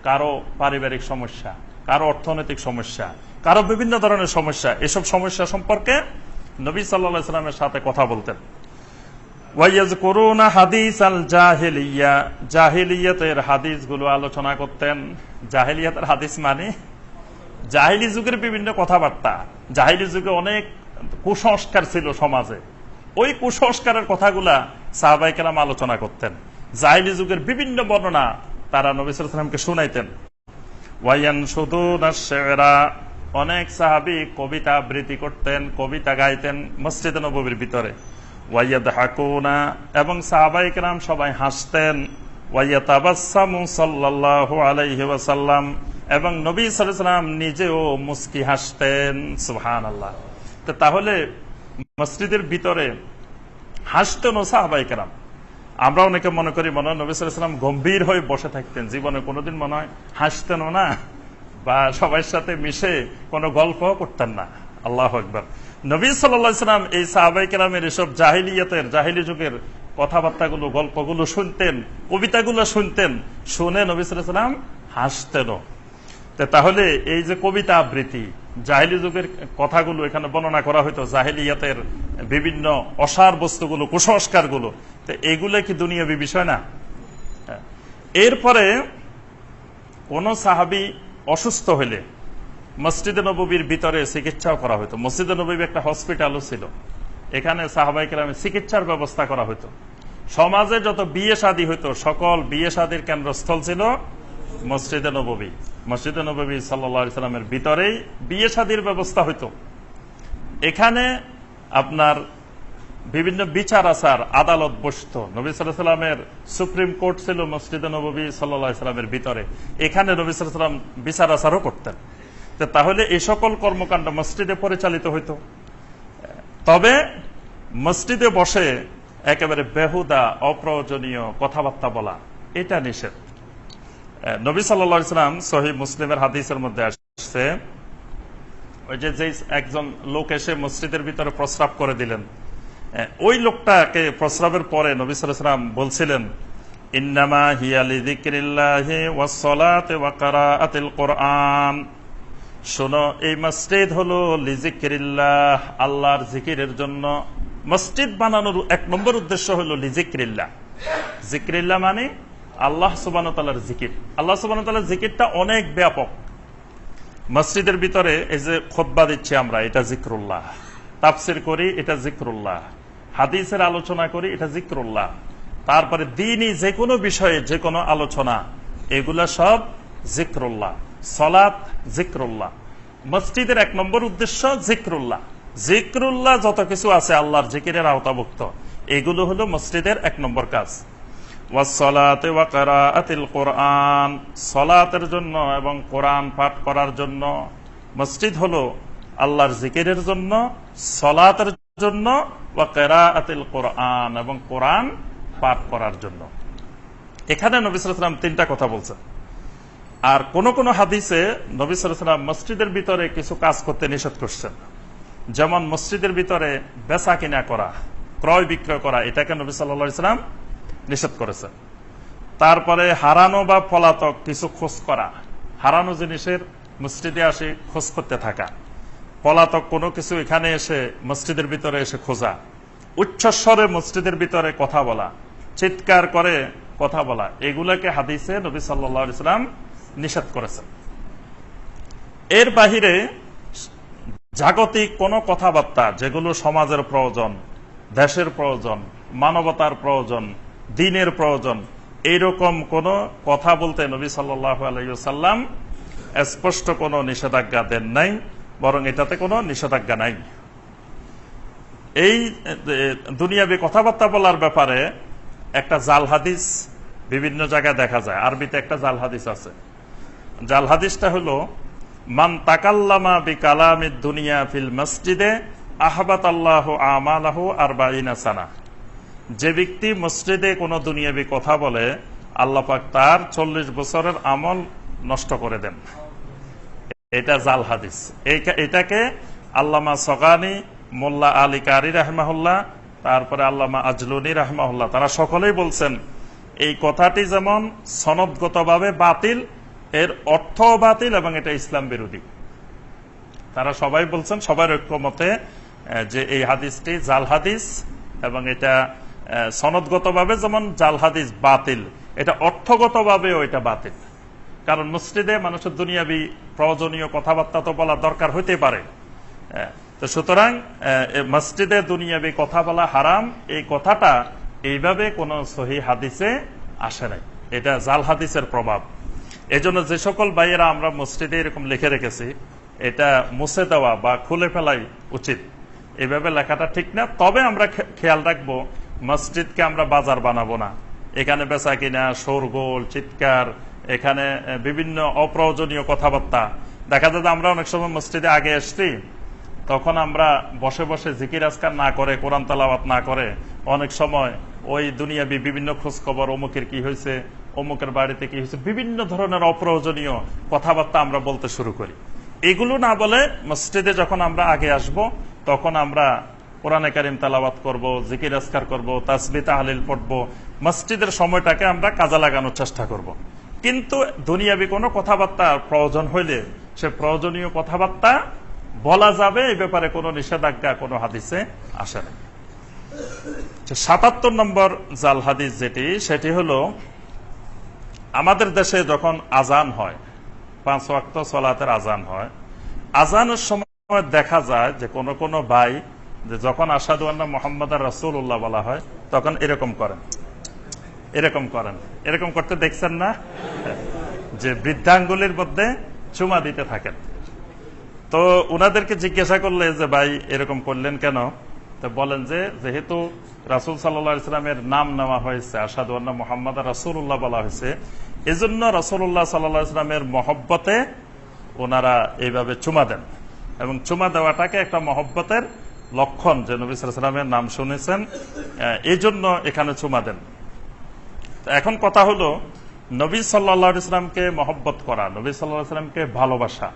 কারো পারিবারিক সমস্যা, কারো অর্থনৈতিক সমস্যা, কারো বিভিন্ন ধরনের সমস্যা, এসব সমস্যা সম্পর্কে নবী সাল্লাল্লাহু আলাইহি ওয়াসাল্লামের সাথে কথা বলতেন। ওয়ায়াজকুরুনা হাদিসাল জাহিলিয়া, জাহিলিয়াতের হাদিসগুলো আলোচনা করতেন। জাহিলিয়াতের হাদিস মানে জাহিলি যুগের বিভিন্ন কথাবার্তা। জাহিলি যুগে অনেক কুসংস্কার ছিল সমাজে, ওই কুসংস্কারের কথাগুলা সাহাবায়ে কেরাম আলোচনা করতেন। জাহিলি যুগের বিভিন্ন বর্ণনা তারা নবী সাল্লাল্লাহু আলাইহি ওয়াসাল্লামকে শুনাইতেন। ওয়ায়ানশুদুনা শি'রা, অনেক সাহাবী কবিতা আবৃত্তি করতেন, কবিতা গাইতেন মসজিদে নববীর ভিতরে। ওয়ায়াদহাকুনা, এবং সাহাবায়ে কেরাম সবাই হাসতেন। ওয়ায়াতাবাসসামু সাল্লাল্লাহু আলাইহি ওয়াসাল্লাম, এবং নবী সাল্লাল্লাহু আলাইহি ওয়াসাল্লাম নিজেও মুস্কি হাসতেন। সুবহানাল্লাহ। তাহলে মসজিদের ভিতরে হাসতেন ও সাহাবায়ে কেরাম। আমরা অনেকে মনে করি মনে হয় নবী সাল্লাল্লাহু আলাইহি ওয়াসাল্লাম গম্ভীর হয়ে বসে থাকতেন, জীবনে কোনোদিন মনে হয় হাসতেনও না, বা সবার সাথে মিশে কোনো গল্প করতেন না। আল্লাহু আকবার। নবী সাল্লাল্লাহু আলাইহি ওয়াসাল্লাম এই সাহাবায়ে কেরামের এসব জাহিলিয়াতের, জাহিলি যুগের কথাবার্তাগুলো, গল্পগুলো শুনতেন, কবিতাগুলো শুনতেন, শুনে নবী সাল্লাল্লাহু আলাইহি ওয়াসাল্লাম হাসতেন। তাহলে এই যে কবিতা আবৃত্তি, জাহেলি যুগের কথাগুলো এখানে বর্ণনা করা হইতো, জাহেলিয়াতের বিভিন্ন অসার বস্তুগুলো, কুসংস্কারগুলো, তো এগুলো কি দুনিয়াবী বিষয় না? এরপরে কোন সাহাবী অসুস্থ হইলে মসজিদে নববীর ভিতরে চিকিৎসাও করা হতো। মসজিদে নববী একটা হসপিটালও ছিল, এখানে সাহাবায়ে কেরামের চিকিৎসার ব্যবস্থা করা হতো। সমাজে যত বিয়ে শাদী হইতো, সকল বিয়ে শাদীর কেন্দ্রস্থল ছিল মসজিদে নববী। মসজিদে নববী সাল্লাল্লাহু আলাইহি সাল্লামের ভিতরেই বিয়ে শাদীর ব্যবস্থা হইতো। এখানে আপনার বিভিন্ন বিচার আচার, আদালত বসতো। নবী সাল্লাল্লাহু আলাইহি সাল্লামের সুপ্রিম কোর্ট ছিল মসজিদে নববী সাল্লাল্লাহু আলাইহি সাল্লামের ভিতরে, এখানে নবী সাল্লাল্লাহু আলাইহি সাল্লাম বিচার আচারও করতেন। তাহলে এই সকল কর্মকাণ্ড মসজিদে পরিচালিত হইতো। তবে মসজিদে বসে একেবারে বেহুদা অপ্রয়োজনীয় কথাবার্তা বলা, এটা নিষেধ। নবী সাল্লাল্লাহু আলাইহি সাল্লাম সহিহ মুসলিমের হাদিসের মধ্যে আসছে, ওই যে একজন লোক এসে মসজিদের ভিতরে প্রস্রাব করে দিলেন, ওই লোকটাকে প্রস্রাবের পরে নবী সাল্লাল্লাহু আলাইহি সাল্লাম বলছিলেন, ইন্নামা হিয়া লিযিকরিল্লাহি ওয়াস সালাতি ওয়া কিরাআতিল কুরআন। শোনো, এই মসজিদ হলো লিযিকরিল্লাহ, আল্লাহর জিকিরের জন্য। মসজিদ বানানোর এক নম্বর উদ্দেশ্য হলো লিযিকরিল্লাহ। জিকিরিল্লাহ মানে আল্লাহ সুবহানাহু ওয়া তাআলার জিকির। আল্লাহ সুবহানাহু ওয়া তাআলার জিকিরটা অনেক ব্যাপক। মসজিদের ভিতরে এই যে খুতবা দিচ্ছি আমরা, এটা জিকরুল্লাহ। তাফসীর করি, এটা জিকরুল্লাহ। হাদিসের আলোচনা করি, এটা জিকরুল্লাহ। তারপরে দ্বীনি যে কোনো বিষয়ে যে কোনো আলোচনা, এগুলা সব জিকরুল্লাহ। সালাত জিকরুল্লাহ। মসজিদের এক নম্বর উদ্দেশ্য জিকরুল্লাহ। জিকরুল্লাহ যত কিছু আছে আল্লাহর জিকিরের আওতাভুক্ত, এগুলো হলো মসজিদের এক নম্বর কাজ। ওয়াসসালাতি ওয়া কিরাআতিল কুরআন, সালাতের জন্য এবং কোরআন পাঠ করার জন্য। মসজিদ হলো আল্লাহর জিকিরের জন্য, সালাতের জন্য, ওয়া কিরাআতিল কুরআন, এবং কোরআন পাঠ করার জন্য। এখানে নবী সাল্লাল্লাহু আলাইহি সাল্লাম তিনটা কথা বলছেন। আর কোন কোন হাদিসে নবী সাল্লাল্লাহু আলাইহি সাল্লাম মসজিদের ভিতরে কিছু কাজ করতে নিষেধ করছেন। যেমন মসজিদের ভিতরে বেচা কিনা করা, ক্রয় বিক্রয় করা, এটাকে নবী সাল্লাল্লাহু আলাইহি সাল্লাম নিষেধ করেছেন। তারপরে হারানো বা পলাতক কিছু খোঁজ করা, হারানো জিনিসের মসজিদে আসে খোঁজ করতে থাকা, পলাতক কোনো কিছু এখানে এসে মসজিদের ভিতরে এসে খোঁজা, উচ্চস্বরে মসজিদের ভিতরে কথা বলা, চিৎকার করে কথা বলা, এগুলাকে হাদিসে নবী সাল্লাল্লাহু আলাইহি সাল্লাম নিষেধ করেছেন। এর বাহিরে জাগতিক কোন কথাবার্তা যেগুলো সমাজের প্রয়োজন, দেশের প্রয়োজন, মানবতার প্রয়োজন, দ্বীনের প্রয়োজন, এইরকম কোন কথা বলতে নবী সাল্লাল্লাহু আলাইহি ওয়াসাল্লাম স্পষ্ট কোন নিষেধাজ্ঞা দেন নাই, বরং এটাতে কোনো নিষেধাজ্ঞা নাই। এই দুনিয়াবি কথাবার্তা বলার ব্যাপারে একটা জাল হাদিস বিভিন্ন জায়গায় দেখা যায়। আরবিতে একটা জাল হাদিস আছে। জাল হাদিসটা হলো, মান তাকাল্লামা বিকালামিদ দুনিয়া ফিল মসজিদে আহবাতাল্লাহু আমালাহু 40 সানা। যে ব্যক্তি মসজিদে কোনো দুনিয়াবি কথা বলে, আল্লাহ পাক তার 40 বছরের আমল নষ্ট করে দেন। এটা জাল হাদিস। এটাকে আল্লামা সগানি, মোল্লা আলী কারি রাহমাহুল্লাহ, তারপরে আল্লামা আজলুনি রাহমাহুল্লাহ, তারা সকলেই বলছেন এই কথাটি যেমন সনদগতভাবে বাতিল, এর অর্থ বাতিল, এবং এটা ইসলাম বিরোধী। তারা সবাই বলছেন, সবার ঐক্যমতে, যে এই হাদিসটি জাল হাদিস, এবং এটা সনদগতভাবে যেমন জাল হাদিস বাতিল, এটা অর্থগতভাবেও এটা বাতিল। কারণ মসজিদে মানুষের দুনিয়াবি প্রয়োজনীয় কথাবার্তা তো বলা দরকার হইতে পারে। তো সুতরাং মসজিদে দুনিয়াবি কথা বলা হারাম, এই কথাটা এইভাবে কোন সহিহ হাদিসে আসে নাই। এটা জাল হাদিসের প্রভাব। এজন্য যে সকল ভাইয়েরা আমরা মসজিদে এরকম লিখে রেখেছি, এটা মুছে দেওয়া বা খুলে ফেলাই উচিত। এইভাবে লেখাটা ঠিক না। তবে আমরা খেয়াল রাখবো, মসজিদকে আমরা বাজার বানাবো না। এখানে বেচা কিনা, শোরগোল, চিৎকার, এখানে বিভিন্ন অপ্রয়োজনীয় কথাবার্তা। দেখা যায় আমরা অনেক সময় মসজিদে আগে আসছি, তখন আমরা বসে বসে জিকির আজকার না করে, কোরআন তেলাওয়াত না করে, অনেক সময় ওই দুনিয়াবি বিভিন্ন খোঁজ খবর, অমুকের কি হয়েছে, অমুকের বাড়িতে কি হয়েছে, বিভিন্ন ধরনের অপ্রয়োজনীয় কথাবার্তা আমরা বলতে শুরু করি। এগুলো না বলে মসজিদে যখন আমরা আগে আসব, তখন আমরা কোরআনে কারিম তেলাওয়াত করব, জিকির আজকার করব, তাসবিহ তাহলিল পড়ব, মসজিদের সময়টাকে আমরা কাজে লাগানোর চেষ্টা করব। কিন্তু দুনিয়াবি কোনো কথাবার্তা প্রয়োজন হইলে সে প্রয়োজনীয় কথাবার্তা বলা যাবে, এই ব্যাপারে কোনো নিষেধাজ্ঞা কোনো হাদিসে আসে না। ৭৭ নম্বর জাল হাদিস সেটি হলো, আমাদের দেশে যখন আজান হয়, 5 ওয়াক্ত সালাতের আজান হয়, আজানের সময় দেখা যায় যে কোন ভাই যে যখন আশহাদু আন্না মুহাম্মাদার রাসূলুল্লাহ বলা হয় তখন এরকম করেন, এরকম করতে দেখছেন না, যে বৃদ্ধাঙ্গুলির মধ্যে চুমা দিতে থাকেন। তো উনাদেরকে জিজ্ঞাসা করলে যে ভাই এরকম করলেন কেন, তো বলেন যে যেহেতু রাসূল সাল্লাল্লাহু আলাইহি ওয়াসাল্লামের নাম নেওয়া হয়েছে, আশহাদু আন্না মুহাম্মাদার রাসূলুল্লাহ বলা হয়েছে, এজন্য রাসূলুল্লাহ সাল্লাল্লাহু আলাইহি ওয়াসাল্লামের মহব্বতে ওনারা এইভাবে চুমা দেন, এবং চুমা দেওয়াটাকে একটা মহব্বতের লক্ষণ, যে নবী সাল্লাল্লাহু আলাইহি ওয়াসাল্লামের নাম শুনেছেন এই জন্য এখানে চুমা দেন। এখন কথা হলো, নবী সাল্লাল্লাহু আলাইহি ওয়াসাল্লামকে মহব্বত করা, নবী সাল্লাল্লাহু আলাইহি ওয়াসাল্লামকে ভালোবাসা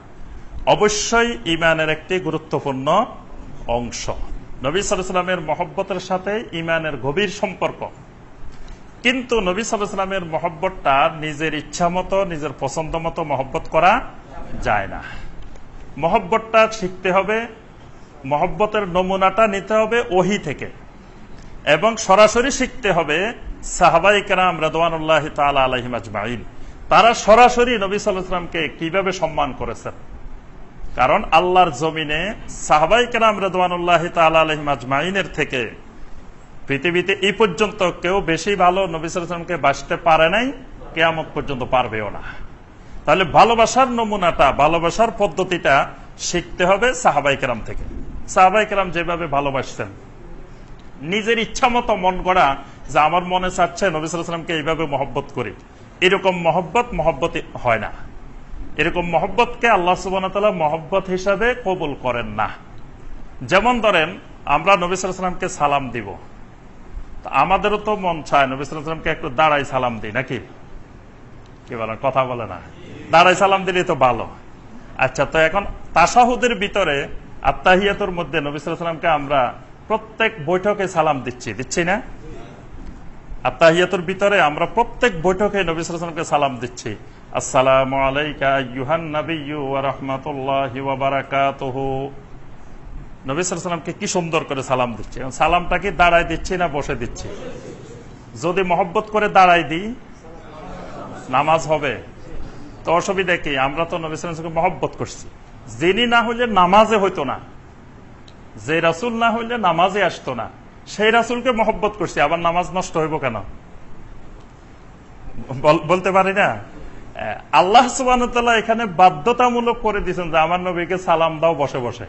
অবশ্যই ঈমানের একটি গুরুত্বপূর্ণ অংশ। নবী সাল্লাল্লাহু আলাইহি ওয়াসাল্লামের মহব্বতের সাথে ঈমানের গভীর সম্পর্ক। কিন্তু নবী সাল্লাল্লাহু আলাইহি ওয়াসাল্লামের মহব্বতটা নিজের ইচ্ছা মতো, নিজের পছন্দ মতো মহব্বত করা যায় না। মহব্বতটা শিখতে হবে, মহব্বতের নমুনাটা নিতে হবে ওহী থেকে, এবং সরাসরি শিখতে হবে সাহাবায়ে কেরাম রাদিয়াল্লাহু তাআলা আলাইহিম আজমাইন, তারা সরাসরি নবী সাল্লাল্লাহু আলাইহি ওয়াসাল্লামকে কিভাবে সম্মান করেছেন। কারণ আল্লাহর জমিনে সাহাবায়ে কেরাম রাদিয়াল্লাহু তাআলা আলাইহিম আজমাইনের থেকে পৃথিবীতে এই পর্যন্ত কেউ বেশি ভালো নবী সাল্লাল্লাহু আলাইহি ওয়াসাল্লামকে বাসতে পারে নাই, কিয়ামত পর্যন্ত পারবেও না। তাহলে ভালোবাসার নমুনাটা, ভালোবাসার পদ্ধতিটা শিখতে হবে সাহাবায়ে কেরাম থেকে। সাহাবায়ে কেরাম যেভাবে ভালোবাসতেন, নিজের ইচ্ছা মতো মন গড়া, যে আমার মনে চাচ্ছে নবী সাল্লাল্লাহু আলাইহি ওয়াসাল্লামকে এইভাবে মহব্বত করি, এরকম মহব্বত হয় না। এরকম মহব্বতকে আল্লাহ সুবহানাহু ওয়া তাআলা মহব্বত হিসাবে কবুল করেন না। যেমন ধরেন, আমরা নবী সাল্লাল্লাহু আলাইহি ওয়াসাল্লামকে সালাম দিব, আমাদেরও তো মন চায় নবী সাল্লাল্লাহু আলাইহি ওয়াসাল্লামকে একটু দাঁড়াই সালাম দিই, নাকি? কি বলেন? কথা বলে না, দাঁড়াই সালাম দিলে তো ভালো। আচ্ছা, তো এখন তাশাহুদের ভিতরে আত্তাহিয়াতুর মধ্যে নবী সাল্লাল্লাহু আলাইহি ওয়াসাল্লামকে আমরা প্রত্যেক বৈঠকে সালাম দিচ্ছি না? আত্তাহিয়াতুর ভিতরে আমরা প্রত্যেক বৈঠকে নবী সাল্লাল্লাহু আলাইহি ওয়াসাল্লামকে সালাম দিচ্ছি, আসসালামু আলাইকা আইয়ুহান নাবিয়্যু ওয়া রাহমাতুল্লাহি ওয়া বারাকাতুহু। নবী সাল্লাল্লাহু আলাইহি ওয়াসাল্লামকে কি সুন্দর করে সালাম দিচ্ছি। সালামটা কি দাঁড়ায় দিচ্ছি না বসে দিচ্ছি? যদি মহব্বত করে দাঁড়ায় দিই, নামাজ হবে তো অসুবিধা কি? আমরা তো নবী সাল্লাল্লাহু আলাইহি ওয়াসাল্লামকে মহব্বত করছি। যিনি না হইলে নামাজে হইতো না, যে রাসূল না হইলে নামাজে আসতো না, সেই রাসূলকে মহব্বত করছি, আবার নামাজ নষ্ট হইব কেন? বলতে পারি না। আল্লাহ সুবহানাহু ওয়া তাআলা এখানে বাধ্যতামূলক করে দিয়েছেন যে আমার নবীকে সালাম দাও বসে বসে।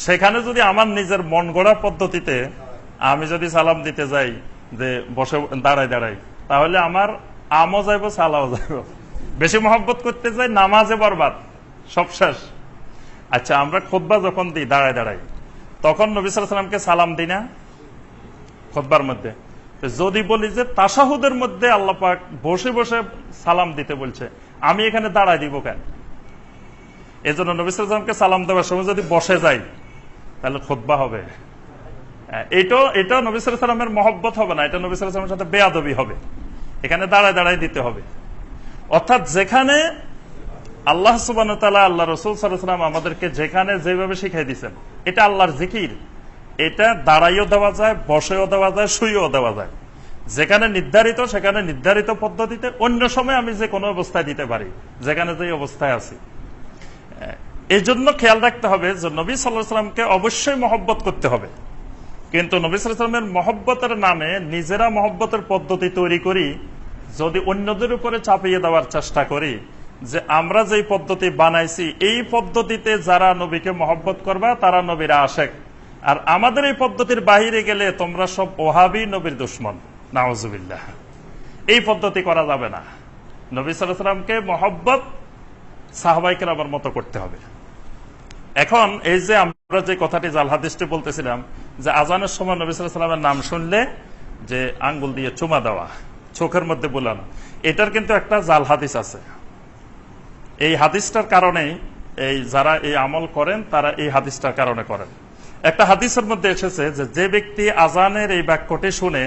সেখানে যদি আমার নিজের মন গড়া পদ্ধতিতে আমি যদি সালাম দিতে যাই যে বসে দাঁড়াই, তাহলে আমার আমও যাইব, সালাও যাইব। বেশি মহব্বত করতে যাই, নামাজে বরবাদ, সব শেষ। আচ্ছা, আমরা খুতবা যখন দিই দাঁড়াই, তখন নবী সাল্লাল্লাহু আলাইহি ওয়াসাল্লামকে সালাম দিই না খুতবার মধ্যে? যদি বলি যে তাশাহুদের মধ্যে আল্লাহ পাক বসে বসে সালাম দিতে বলছে, আমি এখানে দাঁড়ায় দিব কেন? এজন্য নবী সাল্লাল্লাহু আলাইহি ওয়াসাল্লামকে সালাম দেওয়ার সময় যদি বসে যাই, তাহলে খুতবা হবে। এটা নবী সাল্লাল্লাহু আলাইহি ওয়াসাল্লামের মহব্বত হবে না, এটা নবী সাল্লাল্লাহু আলাইহি ওয়াসাল্লামের সাথে বেয়াদবি হবে। এখানে দাঁড়ায় দিতে হবে। অর্থাৎ যেখানে আল্লাহ সুবহানাহু ওয়া তাআলা, আল্লাহ রাসূল সাল্লাল্লাহু আলাইহি ওয়াসাল্লাম আমাদেরকে যেখানে যেভাবে শিখাই দিয়েছেন, এটা আল্লাহর জিকির, এটা দাঁড়াইও দেওয়া যায়, বসেও দেওয়া যায়, শুয়েও দেওয়া যায়। যেখানে নির্ধারিত সেখানে নির্ধারিত পদ্ধতিতে, অন্য সময় আমি যে কোনো অবস্থায় দিতে পারি, যেখানে যে অবস্থায় আছি। এই জন্য খেয়াল রাখতে হবে যে নবী সাল্লাল্লাহু আলাইহি ওয়াসাল্লামকে অবশ্যই মহব্বত করতে হবে, কিন্তু নবী সাল্লাল্লাহু আলাইহি ওয়াসাল্লামের মহব্বতের নামে নিজেরা মহব্বতের পদ্ধতি তৈরি করি, যদি অন্যদের উপরে চাপিয়ে দেওয়ার চেষ্টা করি যে আমরা যেই পদ্ধতি বানাইছি এই পদ্ধতিতে যারা নবীকে মহব্বত করবা তারা নবীর আশেক, আর আমাদের এই পদ্ধতির বাহিরে গেলে তোমরা সব ওহাবি, নবীর দুশমন, নাউজুবিল্লাহ। এই পদ্ধতি করা যাবে না। নবী সাল্লাল্লাহু আলাইহি ওয়াসাল্লামকে মহব্বত সাহাবায়ে কেরামের মতো করতে হবে। এখন এই যে আমরা যে কথাটি জাল হাদিসটি বলতেছিলাম, যে আজানের সময় নবী সাল্লাল্লাহু আলাইহি ওয়াসাল্লামের নাম শুনলে যে আঙ্গুল দিয়ে চুমা দেওয়া, চোখের মধ্যে বুলানো, এটার কিন্তু একটা জাল হাদিস আছে। এই হাদিসটার কারণেই যারা এই আমল করেন তারা এই হাদিসটার কারণে করেন। একটা হাদিসের মধ্যে এসেছে যে ব্যক্তি আজানের এই বাক্যটি শুনে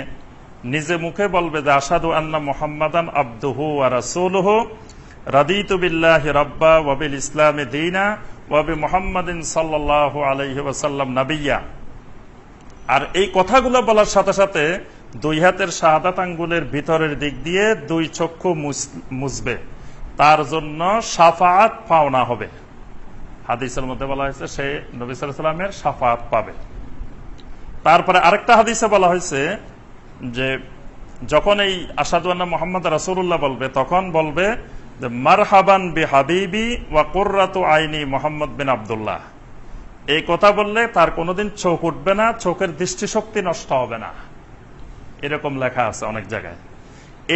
নিজে মুখে বলবে যে আশহাদু আন্না মুহাম্মাদান আবদুহু ওয়া রাসূলুহু রাদিতু বিল্লাহি রাব্বা ওয়া বিল ইসলামি দীনা ওয়া বি মুহাম্মাদিন সাল্লাল্লাহু আলাইহি ওয়াসাল্লাম নাবিয়্যা, আর এই কথাগুলো বলার সাথে সাথে দুই হাতের শাহাদাত আঙ্গুলের ভিতরের দিক দিয়ে দুই চক্ষু মুছবে, তার জন্য শাফাআত পাওনা হবে। হাদিসের মধ্যে বলা হয়েছে সে নবী সাল্লাল্লাহু আলাইহি ওয়াসাল্লামের শাফাআত পাবে। তারপরে আরেকটা হাদিসে বলা হয়েছে যে যখন এই আশহাদু আন্না মুহাম্মাদ রাসূলুল্লাহ বলবে, তখন বলবে যে মারহাবান বি হাবিবি ওয়া কুররাতু আইনি মুহাম্মদ বিন আব্দুল্লাহ। এই কথা বললে তার কোনোদিন চোখ উঠবে না, চোখের দৃষ্টিশক্তি নষ্ট হবে না, এরকম লেখা আছে অনেক জায়গায়।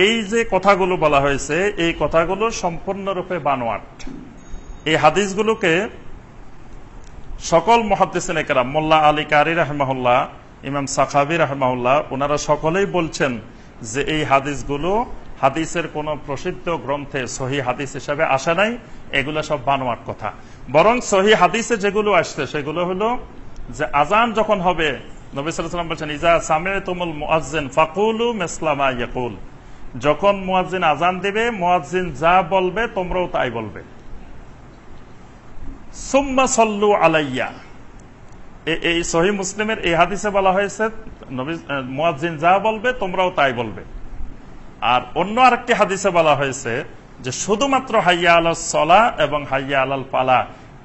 এই যে কথাগুলো বলা হয়েছে, এই কথাগুলো সম্পূর্ণরূপে বানোয়াট। এই হাদিসগুলোকে সকল মুহাদ্দিসিনে কেরাম, মোল্লা আলী কারি রাহিমাহুল্লাহ, ইমাম সাখাবী রাহিমাহুল্লাহ, ওনারা সকলেই বলছেন যে এই হাদিসগুলো হাদিসের কোন প্রসিদ্ধ গ্রন্থে সহিহ হাদিস হিসাবে আসে নাই, এগুলো সব বানোয়াট কথা। বরং সহিহ হাদিসে যেগুলো আসছে সেগুলো হলো যে আজান যখন হবে, নবী সাল্লাল্লাহু আলাইহি ওয়াসাল্লাম বলেছেন ইজা সামি'তুমুল মুআজ্জিন ফাকুলু মিসলা মা ইয়াকুল, যখন মুয়াজ্জিন আজান দিবে মুয়াজ্জিন যা বলবে তোমরাও তাই বলবে। সুম্মা সাল্লু আলাইয়া, এই সহিহ মুসলিমের এই হাদিসে বলা হয়েছে নবী মুয়াজ্জিন যা বলবে তোমরাও তাই বলবে। আর অন্য আরেকটি হাদিসে বলা হয়েছে যে শুধুমাত্র হাইয়া আলাস সালাহ এবং হাইয়া আলাল ফালাহ,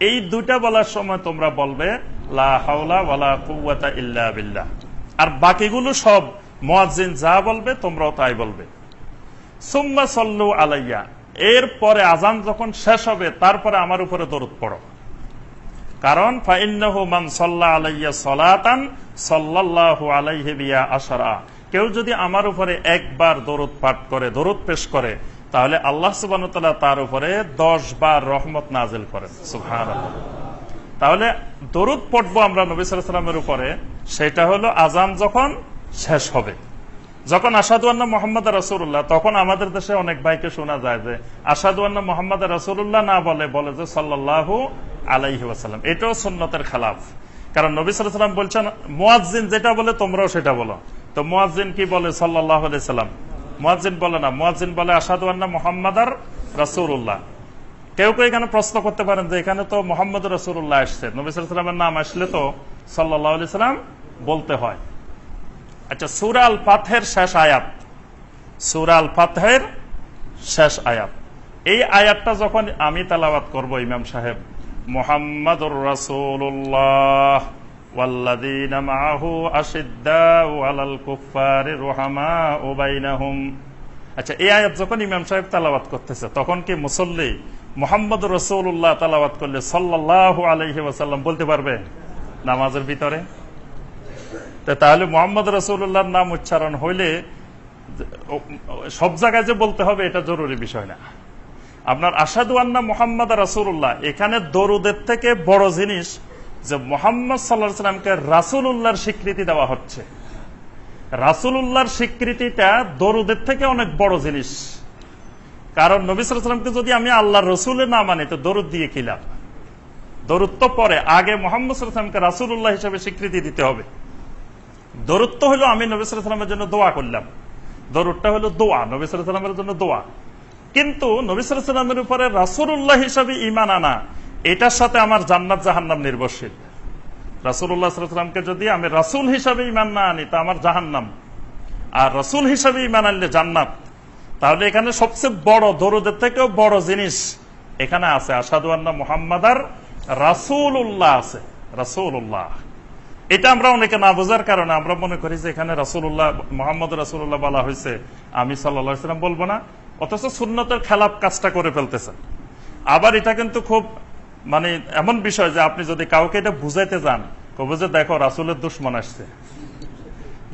এই দুইটা বলার সময় তোমরা বলবে লা হাওলা ওয়ালা কুওয়াতা ইল্লা বিল্লাহ, আর বাকিগুলো সব মুয়াজ্জিন যা বলবে তোমরাও তাই বলবে। সুম্মা সাল্লু আলাইয়া, এরপরে আজান যখন শেষ হবে তারপরে আমার উপরে দরুদ পড়ো, কারণ ফাইন্নাহু মান সাল্লা আলাইয়া সালাতান সাল্লাল্লাহু আলাইহি বিহা আশরা, কেউ যদি আমার উপরে একবার দরুদ পাঠ করে, দরুদ পেশ করে, তাহলে আল্লাহ সুবহানাহু ওয়া তাআলা তার উপরে 10 বার রহমত নাযিল করেন। সুবহানাল্লাহ। তাহলে দরুদ পড়বো আমরা নবী সাল্লাল্লাহু আলাইহি ওয়াসাল্লামের উপরে, সেটা হলো আজান যখন শেষ হবে। যখন আশহাদু আন্না মুহাম্মাদ রাসূলুল্লাহ, তখন আমাদের দেশে অনেক ভাইকে শোনা যায় যে আশহাদু আন্না মুহাম্মাদ রাসূলুল্লাহ না বলে যে সাল্লাল্লাহু আলাইহি ওয়াসাল্লাম। এটাও সুন্নতের খেলাফ, কারণ নবী সাল্লাল্লাহু আলাইহি ওয়াসাল্লাম বলছেন মুয়াজ্জিন যেটা বলে তোমরাও সেটা বলো। তো মুয়াজ্জিন কি বলে? সাল্লাল্লাহু আলাইহি ওয়াসাল্লাম। মুয়াজ্জিন বলে না, মুয়াজ্জিন বলে আশহাদু আন্না মুহাম্মাদার রাসূলুল্লাহ। কেউ কেউ এখানে প্রশ্ন করতে পারেন যে এখানে তো মুহাম্মদ রাসূলুল্লাহ আসছে, নবী সাল্লাল্লাহু আলাইহি ওয়াসাল্লামের নাম আসলে তো সাল্লাল্লাহু আলাইহি ওয়াসাল্লাম বলতে হয়। আচ্ছা, সূরা আল ফাতহের শেষ আয়াত, সূরা আল ফাতহের শেষ আয়াত, এই আয়াতটা যখন আমি তেলাওয়াত করব ইমাম সাহেব, মুহাম্মাদুর রাসূলুল্লাহ ওয়াল্লাযীনা মাআহু আশিদ্দাউ আলাল কুফফারি রুহামাউ বাইনাহুম। আচ্ছা, এই আয়াত যখন ইমাম সাহেব তেলাওয়াত করতেছে, তখন কি মুসল্লি মুহাম্মাদুর রাসূলুল্লাহ তেলাওয়াত করলে সাল্লাল্লাহু আলাইহি ওয়াসাল্লাম বলতে পারবে নামাজের ভিতরে? তাহলে মুহাম্মদ রাসূলুল্লাহর নাম উচ্চারণ হইলে সব জায়গায় যে বলতে হবে এটা জরুরি বিষয় না। আপনার আশহাদু আন্না মুহাম্মাদ রাসূলুল্লাহ, এখানে দরুদের থেকে বড় জিনিস যে মুহাম্মদ সাল্লাল্লাহু আলাইহি ওয়াসাল্লামকে রাসূলুল্লাহর স্বীকৃতি দেওয়া হচ্ছে। রাসূলুল্লাহর স্বীকৃতিটা দরুদের থেকে অনেক বড় জিনিস, কারণ নবী সাল্লাল্লাহু আলাইহি ওয়াসাল্লামকে যদি আমি আল্লাহর রাসূলের না মানি তো দরুদ দিয়ে কি লাভ? দরুদ তো পরে, আগে মুহাম্মদ সাল্লাল্লাহু আলাইহি ওয়াসাল্লামকে রাসূলুল্লাহ হিসেবে স্বীকৃতি দিতে হবে। দরুদ তো হলো আমি নবী সাল্লাল্লাহু আলাইহি ওয়াসাল্লামের জন্য দোয়া করলাম, দরুদটা হলো দোয়া, নবী সাল্লাল্লাহু আলাইহি ওয়াসাল্লামের জন্য দোয়া। কিন্তু নবী সাল্লাল্লাহু আলাইহি ওয়াসাল্লামের উপরে রাসূলুল্লাহ হিসেবে ঈমান আনা, এটার সাথে আমার জান্নাত জাহান্নাম নির্ভরশীল। রাসূলুল্লাহ সাল্লাল্লাহু আলাইহি ওয়াসাল্লামকে যদি আমি রাসূল হিসেবে ঈমান না আনি তা আমার জাহান্নাম, আর রাসূল হিসেবে ঈমান আনলে জান্নাত। তাহলে এখানে সবচেয়ে বড়, দরুদের থেকেও বড় জিনিস এখানে আছে, আশহাদু আন্না মুহাম্মাদার রাসূলুল্লাহ আছে, রাসূলুল্লাহ। এটা আমরা অনেকে না বোঝার কারণে আমরা মনে করি যে এখানে রাসূলুল্লাহ মুহাম্মদ রাসূলুল্লাহ বলা হয়েছে, আমি সাল্লাল্লাহু আলাইহি ওয়াসাল্লাম বলবো না, অথচ সুন্নতের খেলাফ কাজটা করে ফেলতেছেন। আবার এটা কিন্তু খুব এমন বিষয় যে আপনি যদি কাউকে এটা বুঝাইতে যান, কবে যে দেখো রাসূলের দুশমন আসছে,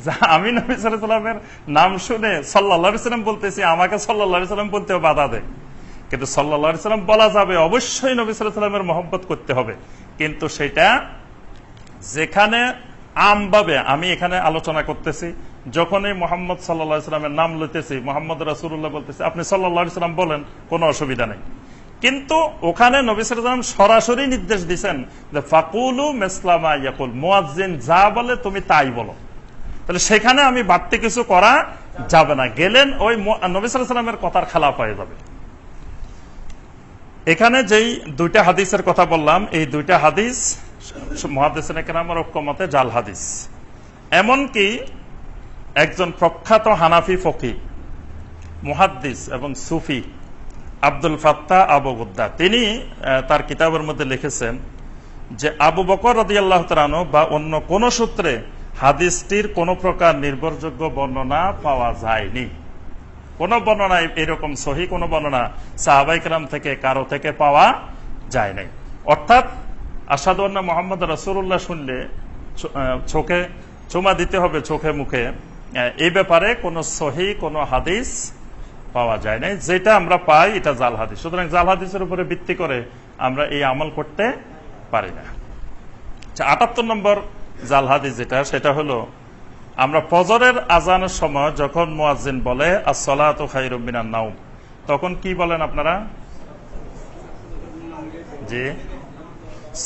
যা আমি নবী সাল্লাল্লাহু আলাইহি ওয়াসাল্লামের নাম শুনে সাল্লাল্লাহু আলাইহি ওয়াসাল্লাম বলতেছি, আমাকে সাল্লাল্লাহু আলাইহি ওয়াসাল্লাম বলতেও বাধা দেয়। কিন্তু সাল্লাল্লাহু আলাইহি ওয়াসাল্লাম বলা যাবে, অবশ্যই নবী সাল্লাল্লাহু আলাইহি ওয়াসাল্লামের মহব্বত করতে হবে, কিন্তু সেটা যেখানে আমভাবে আমি এখানে আলোচনা করতেছি, যখনই মুহাম্মদ সাল্লাল্লাহু আলাইহি ওয়াসাল্লামের নাম লইতেছি, মুহাম্মদ রাসূলুল্লাহ বলতেছি, আপনি সাল্লাল্লাহু আলাইহি ওয়াসাল্লাম বলেন, কোনো অসুবিধা নেই। কিন্তু ওখানে নবী সাল্লাল্লাহু আলাইহি ওয়াসাল্লাম সরাসরি নির্দেশ দিয়েছেন যে ফাকুলু মিসলামা ইয়াকুল, মুয়াজ্জিন যা বলে তুমি তাই বলো। তাহলে সেখানে আমি বাড়তি কিছু করা যাবে না, গেলেন ওই নবী সাল্লাল্লাহু আলাইহি ওয়াসাল্লামের কথার খেলাফ হয়ে যাবে। এখানে যেই দুইটা হাদিসের কথা বললাম, এই দুইটা হাদিস মুহাদ্দিসিনে কেরামের ঐক্যমতে জাল হাদিস। এমনকি একজন প্রখ্যাত হানাফি ফকিহ, মুহাদ্দিস এবং সুফি আব্দুল ফাত্তাহ আবু গুদ্দা, তিনি তার কিতাবের মধ্যে লিখেছেন যে আবু বকর রাদিয়াল্লাহু তাআলা আনহু বা অন্য কোন সূত্রে হাদিসটির কোন প্রকার নির্ভরযোগ্য বর্ণনা পাওয়া যায়নি। কোন বর্ণনা এরকম সহিহ কোন বর্ণনা সাহাবায়ে কেরাম থেকে কারো থেকে পাওয়া যায় নাই। অর্থাৎ আশহাদু আন্না মুহাম্মদ রাসূলুল্লাহ শুনলে চোখে চুমা দিতে হবে, চোখে মুখে, এই ব্যাপারে কোন সহিহ কোন হাদিস পাওয়া যায় নাই। যেটা আমরা পাই এটা জাল হাদিস। সুতরাং জাল হাদিসের উপরে ভিত্তি করে আমরা এই আমল করতে পারি না। ৭৮ নম্বর জাল হাদিস যেটা, সেটা হলো আমরা ফজরের আজানের সময় যখন মুয়াজ্জিন বলে আস-সালাতু খায়রুম মিনান নাওম, তখন কি বলেন আপনারা? জি,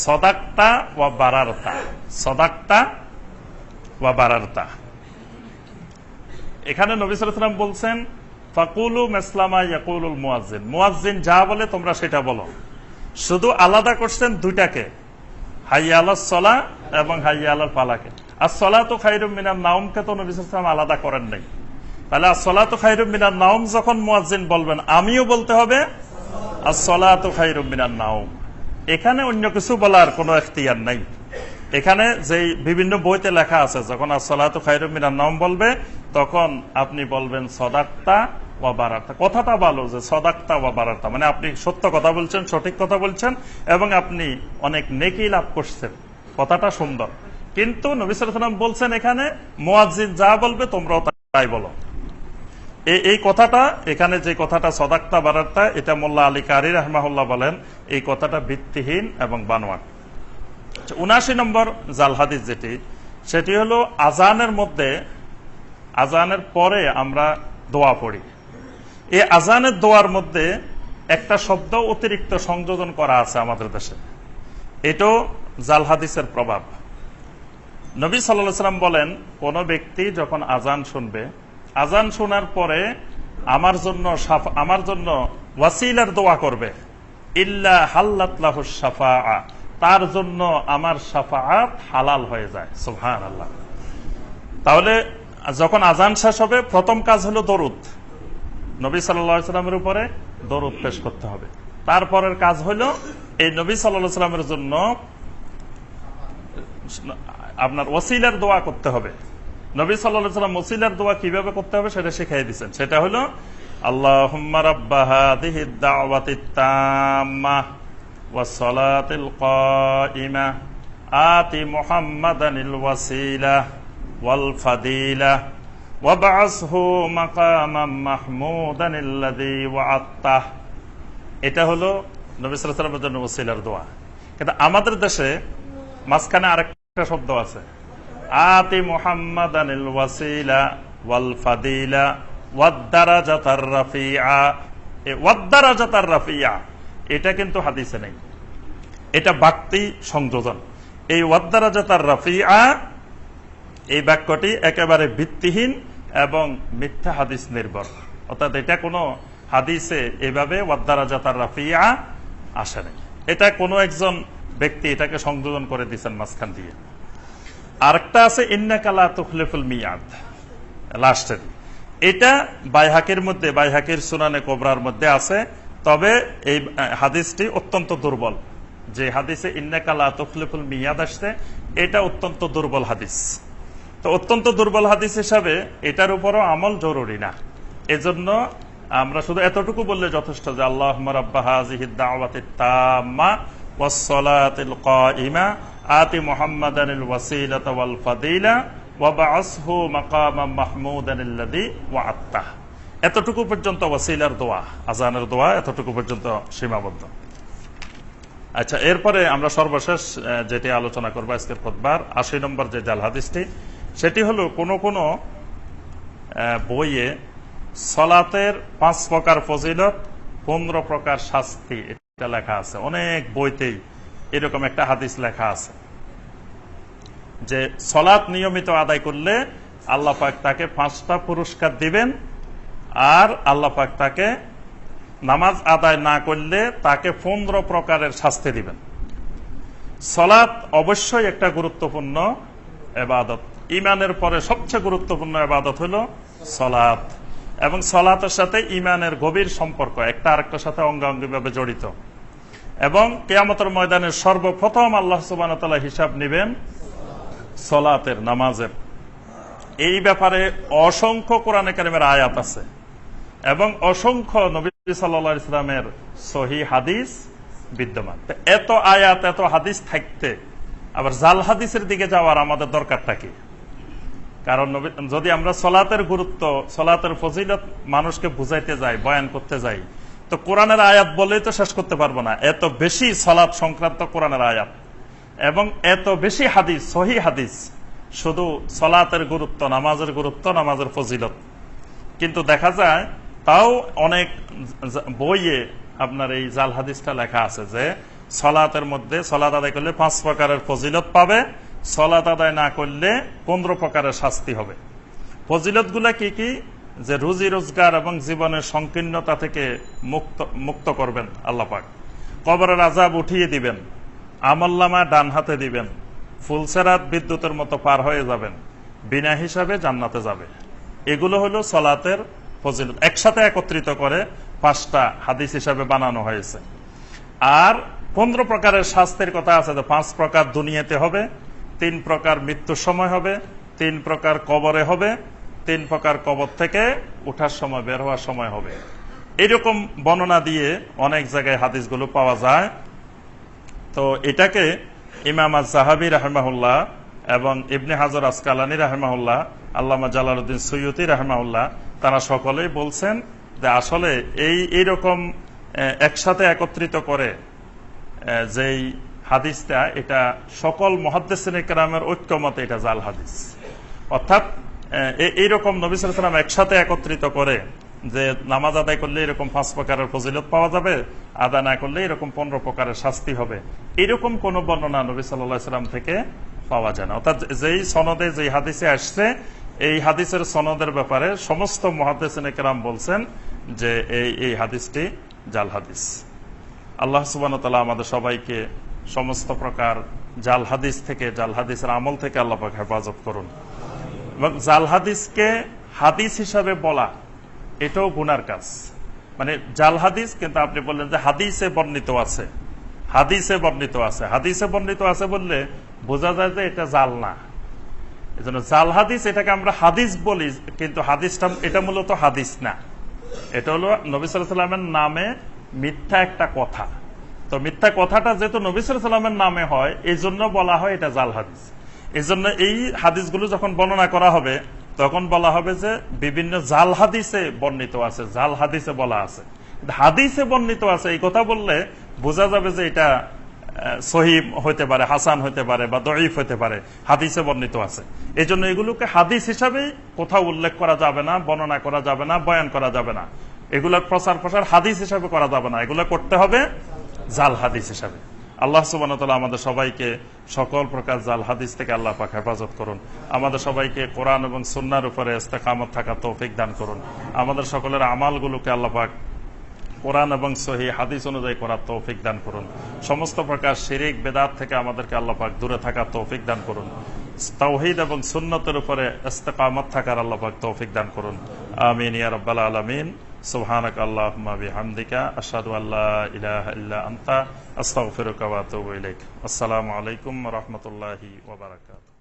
সদাক্তা ওয়া বারারতা, সদাক্তা ওয়া বারারতা। এখানে নবী সাল্লাল্লাহু আলাইহি ওয়াসাল্লাম বলছেন ফাকুলু মিসলামা ইয়াকুলুল মুয়াজ্জিন, মুয়াজ্জিন যা বলে তোমরা সেটা বলো। শুধু আলাদা করছেন দুইটাকে, হাইয়া আলাস সালাহ এবং হাইয়া আলাল ফালাকে। আস-সালাতু খায়রুম মিনান নাওমকে তো নবী সাল্লাল্লাহু আলাইহি ওয়াসাল্লাম আলাদা করেন নাই। তাহলে আস-সালাতু খায়রুম মিনান নাওম যখন মুয়াজ্জিন বলবেন, আমিও বলতে হবে আস-সালাতু খায়রুম মিনান নাওম। এখানে অন্য কিছু বলার কোনো এখতিয়ার নাই। এখানে যে বিভিন্ন বইতে লেখা আছে যখন আস-সালাতু খায়রুম মিনান নাওম বলবে তখন আপনি বলবেন সদাক্তা ওয়া বারারতা। কথাটা ভালো যে সদাক্তা ওয়া বারারতা, মানে আপনি সত্য কথা বলছেন, সঠিক কথা বলছেন এবং আপনি অনেক নেকি লাভ করছেন, কথাটা সুন্দর। কিন্তু নবী সাল্লাল্লাহু আলাইহি ওয়াসাল্লাম বলছেন এখানে মুয়াজ্জিন যা বলবে তোমরাও তাই বলো। এই কথাটা, এখানে যে কথাটা সদাক্তা বারারতা, এটা মোল্লা আলী কারি রাহমাহুল্লাহ বলেন এই কথাটা ভিত্তিহীন এবং বানোয়াট। ৭৯ নম্বর জাল হাদিস যেটি, সেটি হলো আজানের মধ্যে, আজানের পরে আমরা দোয়া পড়ি। এই আজানের দোয়ার মধ্যে একটা শব্দ অতিরিক্ত সংযোজন করা আছে আমাদের দেশে, এটাও জাল হাদিসের প্রভাব। নবী সাল্লাল্লাহু আলাইহি ওয়াসাল্লাম বলেন কোন ব্যক্তি যখন আজান শুনবে, আজান শোনার পরে আমার জন্য ওয়াসিলার দোয়া করবে, ইল্লা হাল্লাত লাহুস শাফাআ, তার জন্য আমার শাফাআত হালাল হয়ে যায়। সুবহানাল্লাহ। তাহলে যখন আজান শেষ হবে প্রথম কাজ হলো দরুদ, নবী সাল্লাল্লাহু আলাইহি ওয়াসাল্লামের উপরে দরুদ পেশ করতে হবে। তারপরের কাজ হলো এই নবী সাল্লাল্লাহু আলাইহি ওয়াসাল্লামের জন্য আপনার ওসিলার দোয়া করতে হবে। নবী সাল্লাল্লাহু আলাইহি ওয়াসাল্লাম ওসিলার দোয়া কিভাবে করতে হবে সেটা শিখিয়ে দিয়েছেন। সেটা হলো আল্লাহুম্মা রাব্বা হাযিহিদ দাওয়াতিত তাম্মাহ ওয়াস সালাতিল কাইমাহ আতি মুহাম্মাদানিল ওয়াসিলাহ ওয়াল ফাদিলাহ ওয়াবআসহু মাকামাম মাহমুদানিল্লাযী ওয়া'আত্তাহ। এটা হলো নবী সাল্লাল্লাহু আলাইহি ওয়াসাল্লামের জন্য ওসিলার দোয়া। কিন্তু আমাদের দেশে মাঝখানে আরেকটা শব্দ আছে, আতি মুহাম্মাদানিল ওয়াসিলা ওয়াল ফাদিলা ওয়াদ দারাজাতার রাফিআ। এই ওয়াদ দারাজাতার রাফিআ এটা কিন্তু হাদিসে নেই, এটা বাক্তি সংযোজন। এই ওয়াদ দারাজাতার রাফিআ এই বাক্যটি একেবারে ভিত্তিহীন এবং মিথ্যা হাদিস নির্ভর, অর্থাৎ এটা কোনো হাদিসে এভাবে ওয়াদ দারাজাতার রাফিআ আসে নাই। এটা কোনো একজন ব্যক্তি এটাকে সংযোজন করে দিয়েছেন মাঝখান দিয়ে। আরেকটা আছে ইন্নাকা লা তুখলিফুল মিয়াদ, লাস্টের। এটা বাইহাকির মধ্যে, বাইহাকির সুনানে কোবরার মধ্যে আছে, তবে এই হাদিসটি অত্যন্ত দুর্বল। যে হাদিসে ইন্নাকা লা তুখলিফুল মিয়াদ আসছে এটা অত্যন্ত দুর্বল হাদিস। তো অত্যন্ত দুর্বল হাদিস হিসাবে এটার উপরও আমল জরুরি না। এজন্য আমরা শুধু এতটুকু বললে যথেষ্ট যে আল্লাহুম্মা রাব্বা হাযিহিদ দাওয়াতিত তাম্মা ওয়াস সালাতিল কাইমা আতি মুহাম্মাদানিল ওয়াসিলাতা ওয়াল ফাদিলা ওয়াবআসহু মাকামাম মাহমুদানিল্লাযী ওয়া'আত্তাহ। এতটুকু পর্যন্ত ওয়াসিলার দোয়া, আজানের দোয়া এতটুকু পর্যন্ত সীমাবদ্ধ। আচ্ছা, এরপরে আমরা সর্বশেষ যেটি আলোচনা করবো আজকের খুতবার ৮০ নম্বর যে জাল হাদিসটি, সেটি হলো কোন কোন বইয়ে সলাতের ৫ প্রকার ফজিলত 15 প্রকার শাস্তি, এটা লেখা আছে অনেক বইতেই। এরকম একটা হাদিস লেখা আছে যে সালাত নিয়মিত আদায় করলে আল্লাহ পাক তাকে 5টা পুরস্কার দিবেন, আর আল্লাহ পাক তাকে নামাজ আদায় না করলে তাকে 15 প্রকারের শাস্তি দিবেন। সালাত অবশ্যই একটা গুরুত্বপূর্ণ ইবাদত। ঈমানের পরে সবচেয়ে গুরুত্বপূর্ণ ইবাদত হলো সালাত, এবং সালাতের সাথে ঈমানের গভীর সম্পর্ক, একটা আরেকটার সাথে অঙ্গাঙ্গিভাবে জড়িত। এবং কিয়ামতের ময়দানে সর্বপ্রথম আল্লাহ সুবহানাহু ওয়া তাআলা হিসাব নেবেন সালাতের, নামাজের। এই ব্যাপারে অসংখ্য কোরআনে কারিমের আয়াত আছে এবং অসংখ্য নবী সাল্লাল্লাহু আলাইহি ওয়াসাল্লামের সহিহ হাদিস বিদ্যমান। এত আয়াত, এত হাদিস থাকতে আবার জাল হাদিসের দিকে যাওয়ার আমাদের দরকারটা কি? কারণ যদি আমরা সালাতের গুরুত্ব, সালাতের ফজিলত মানুষকে বুঝাইতে যাই, বয়ান করতে যাই, তো কোরআনের আয়াত বলেই তো শেষ করতে পারবো না। এত বেশি সালাত সংক্রান্ত কোরআনের আয়াত এবং এত বেশি হাদিস, সহিহ হাদিস, শুধু সালাতের গুরুত্ব, নামাজের গুরুত্ব, নামাজের ফজিলত। কিন্তু দেখা যায় তাও অনেক বইয়ে আপনার এই জাল হাদিসটা লেখা আছে যে সালাতের মধ্যে সালাত আদায় করলে 5 প্রকারের ফজিলত পাবে, সালাত আদায় না করলে 15 প্রকারের শাস্তি হবে। ফজিলত গুলা কি কি? যে রুজি রোজগার এবং জীবনের সংকীর্ণতা থেকে মুক্ত করবেন আল্লাহ পাক, কবরের আযাব উঠিয়ে দিবেন, আমলনামা ডান হাতে দিবেন, ফুলসেরাত বিদ্যুতের মতো পার হয়ে যাবেন, বিনা হিসাবে জান্নাতে যাবে। এগুলো হলো সালাতের ফজিলত। একসাথে একত্রিত করে 5টা হাদিস হিসাবে বানানো হয়েছে। আর 15 প্রকারের শাস্তির কথা আছে, 5 প্রকার দুনিয়াতে হবে, 3 প্রকার মৃত্যুর সময় হবে, 3 প্রকার কবরে হবে, 3 প্রকার কবর থেকে উঠার সময়, বের হওয়ার সময় হবে। এরকম বর্ণনা দিয়ে অনেক জায়গায় হাদিসগুলো পাওয়া যায়। তো এটাকে ইমাম আয-যাহাবী রাহিমাহুল্লাহ এবং ইবনে হাজার আসকালানী রাহিমাহুল্লাহ, আল্লামা জালালউদ্দিন সুয়ুতী রাহিমাহুল্লাহ, তারা সকলেই বলছেন যে আসলে এইরকম একসাথে একত্রিত করে যেই হাদিসটা, এটা সকল মুহাদ্দিসিনে কেরামের ঐক্যমতে এটা জাল হাদিস। অর্থাৎ এইরকম নবী সাল্লাল্লাহু আলাইহি ওয়াসাল্লাম একসাথে একত্রিত করে যে নামাজ আদায় করলে এরকম 5 প্রকারের ফজিলত পাওয়া যাবে, আদায় না করলে এরকম 15 প্রকারের শাস্তি হবে, এরকম কোন বর্ণনা নবী সাল্লাল্লাহু আলাইহি ওয়াসাল্লাম থেকে পাওয়া যায় না। অর্থাৎ যেই সনদে, যেই হাদিসে আসছে, এই হাদিসের সনদের ব্যাপারে সমস্ত মুহাদ্দিসিনে কেরাম বলছেন যে এই হাদিসটি জাল হাদিস। আল্লাহ সুবহানাহু ওয়া তাআলা আমাদের সবাইকে সমস্ত প্রকার জাল হাদিস থেকে, জাল হাদিসের আমল থেকে আল্লাহ পাক হেফাজত করুন। এবং জাল হাদিসকে হাদিস হিসাবে বলা এটাও গুনার কাজ। মানে জাল হাদিস, কিন্তু আপনি বললেন যে হাদিসে বর্ণিত আছে, হাদিসে বর্ণিত আছে, হাদিসে বর্ণিত আছে বললে বোঝা যায় যে এটা জাল না। এজন্য জাল হাদিস, এটাকে আমরা হাদিস বলি, কিন্তু হাদিসটা এটা মূলত হাদিস না, এটা হলো নবী সাল্লাল্লাহু আলাইহি ওয়াসাল্লামের নামে মিথ্যা একটা কথা। তো মিথ্যা কথাটা যেহেতু নবী সাল্লাল্লাহু আলাইহি ওয়াসাল্লামের নামে হয়, এই জন্য বলা হয় এটা জাল হাদিস। এই জন্য এই হাদিসগুলো যখন বর্ণনা করা হবে তখন বলা হবে যে বিভিন্ন জাল হাদিসে বর্ণিত আছে, জাল হাদিসে বলা আছে। হাদিসে বর্ণিত আছে এই কথা বললে বোঝা যাবে যে এটা সহিহ হইতে পারে, হাসান হইতে পারে, বা দঈফ হইতে পারে, হাদিসে বর্ণিত আছে। এই জন্য এগুলোকে হাদিস হিসাবে কোথাও উল্লেখ করা যাবে না, বর্ণনা করা যাবে না, বয়ান করা যাবে না, এগুলোর প্রচার হাদিস হিসাবে করা যাবে না, এগুলো করতে হবে জাল হাদিস হিসাবে। আল্লাহ সুবহানাহু ওয়া তাআলা আমাদের সবাইকে সকল প্রকার জাল হাদিস থেকে আল্লাহ পাক হেফাজত করুন। আমাদের সবাইকে কোরআন এবং সুন্নাহর উপরে ইস্তেকামত থাকার তৌফিক দান করুন। আমাদের সকলের আমালগুলোকে আল্লাহ পাক কোরআন এবং সহিহ হাদিস অনুযায়ী করার তৌফিক দান করুন। সমস্ত প্রকার শিরিক বেদাত থেকে আমাদেরকে আল্লাহ পাক দূরে থাকার তৌফিক দান করুন। তাওহীদ এবং সুন্নতের উপরে ইস্তেকামত থাকার আল্লাহ পাক তৌফিক দান করুন। আমিন ইয়া রাব্বাল আলামিন। সুবহানাকা আল্লাহুম্মা বিহামদিকা আশহাদু আল্লা ইলাহা ইল্লা আনতা আস্তাগফিরুকা ওয়া আতুবু ইলাইক। আসসালামু আলাইকুম ওয়া রাহমাতুল্লাহি ওয়া বারাকাতুহু।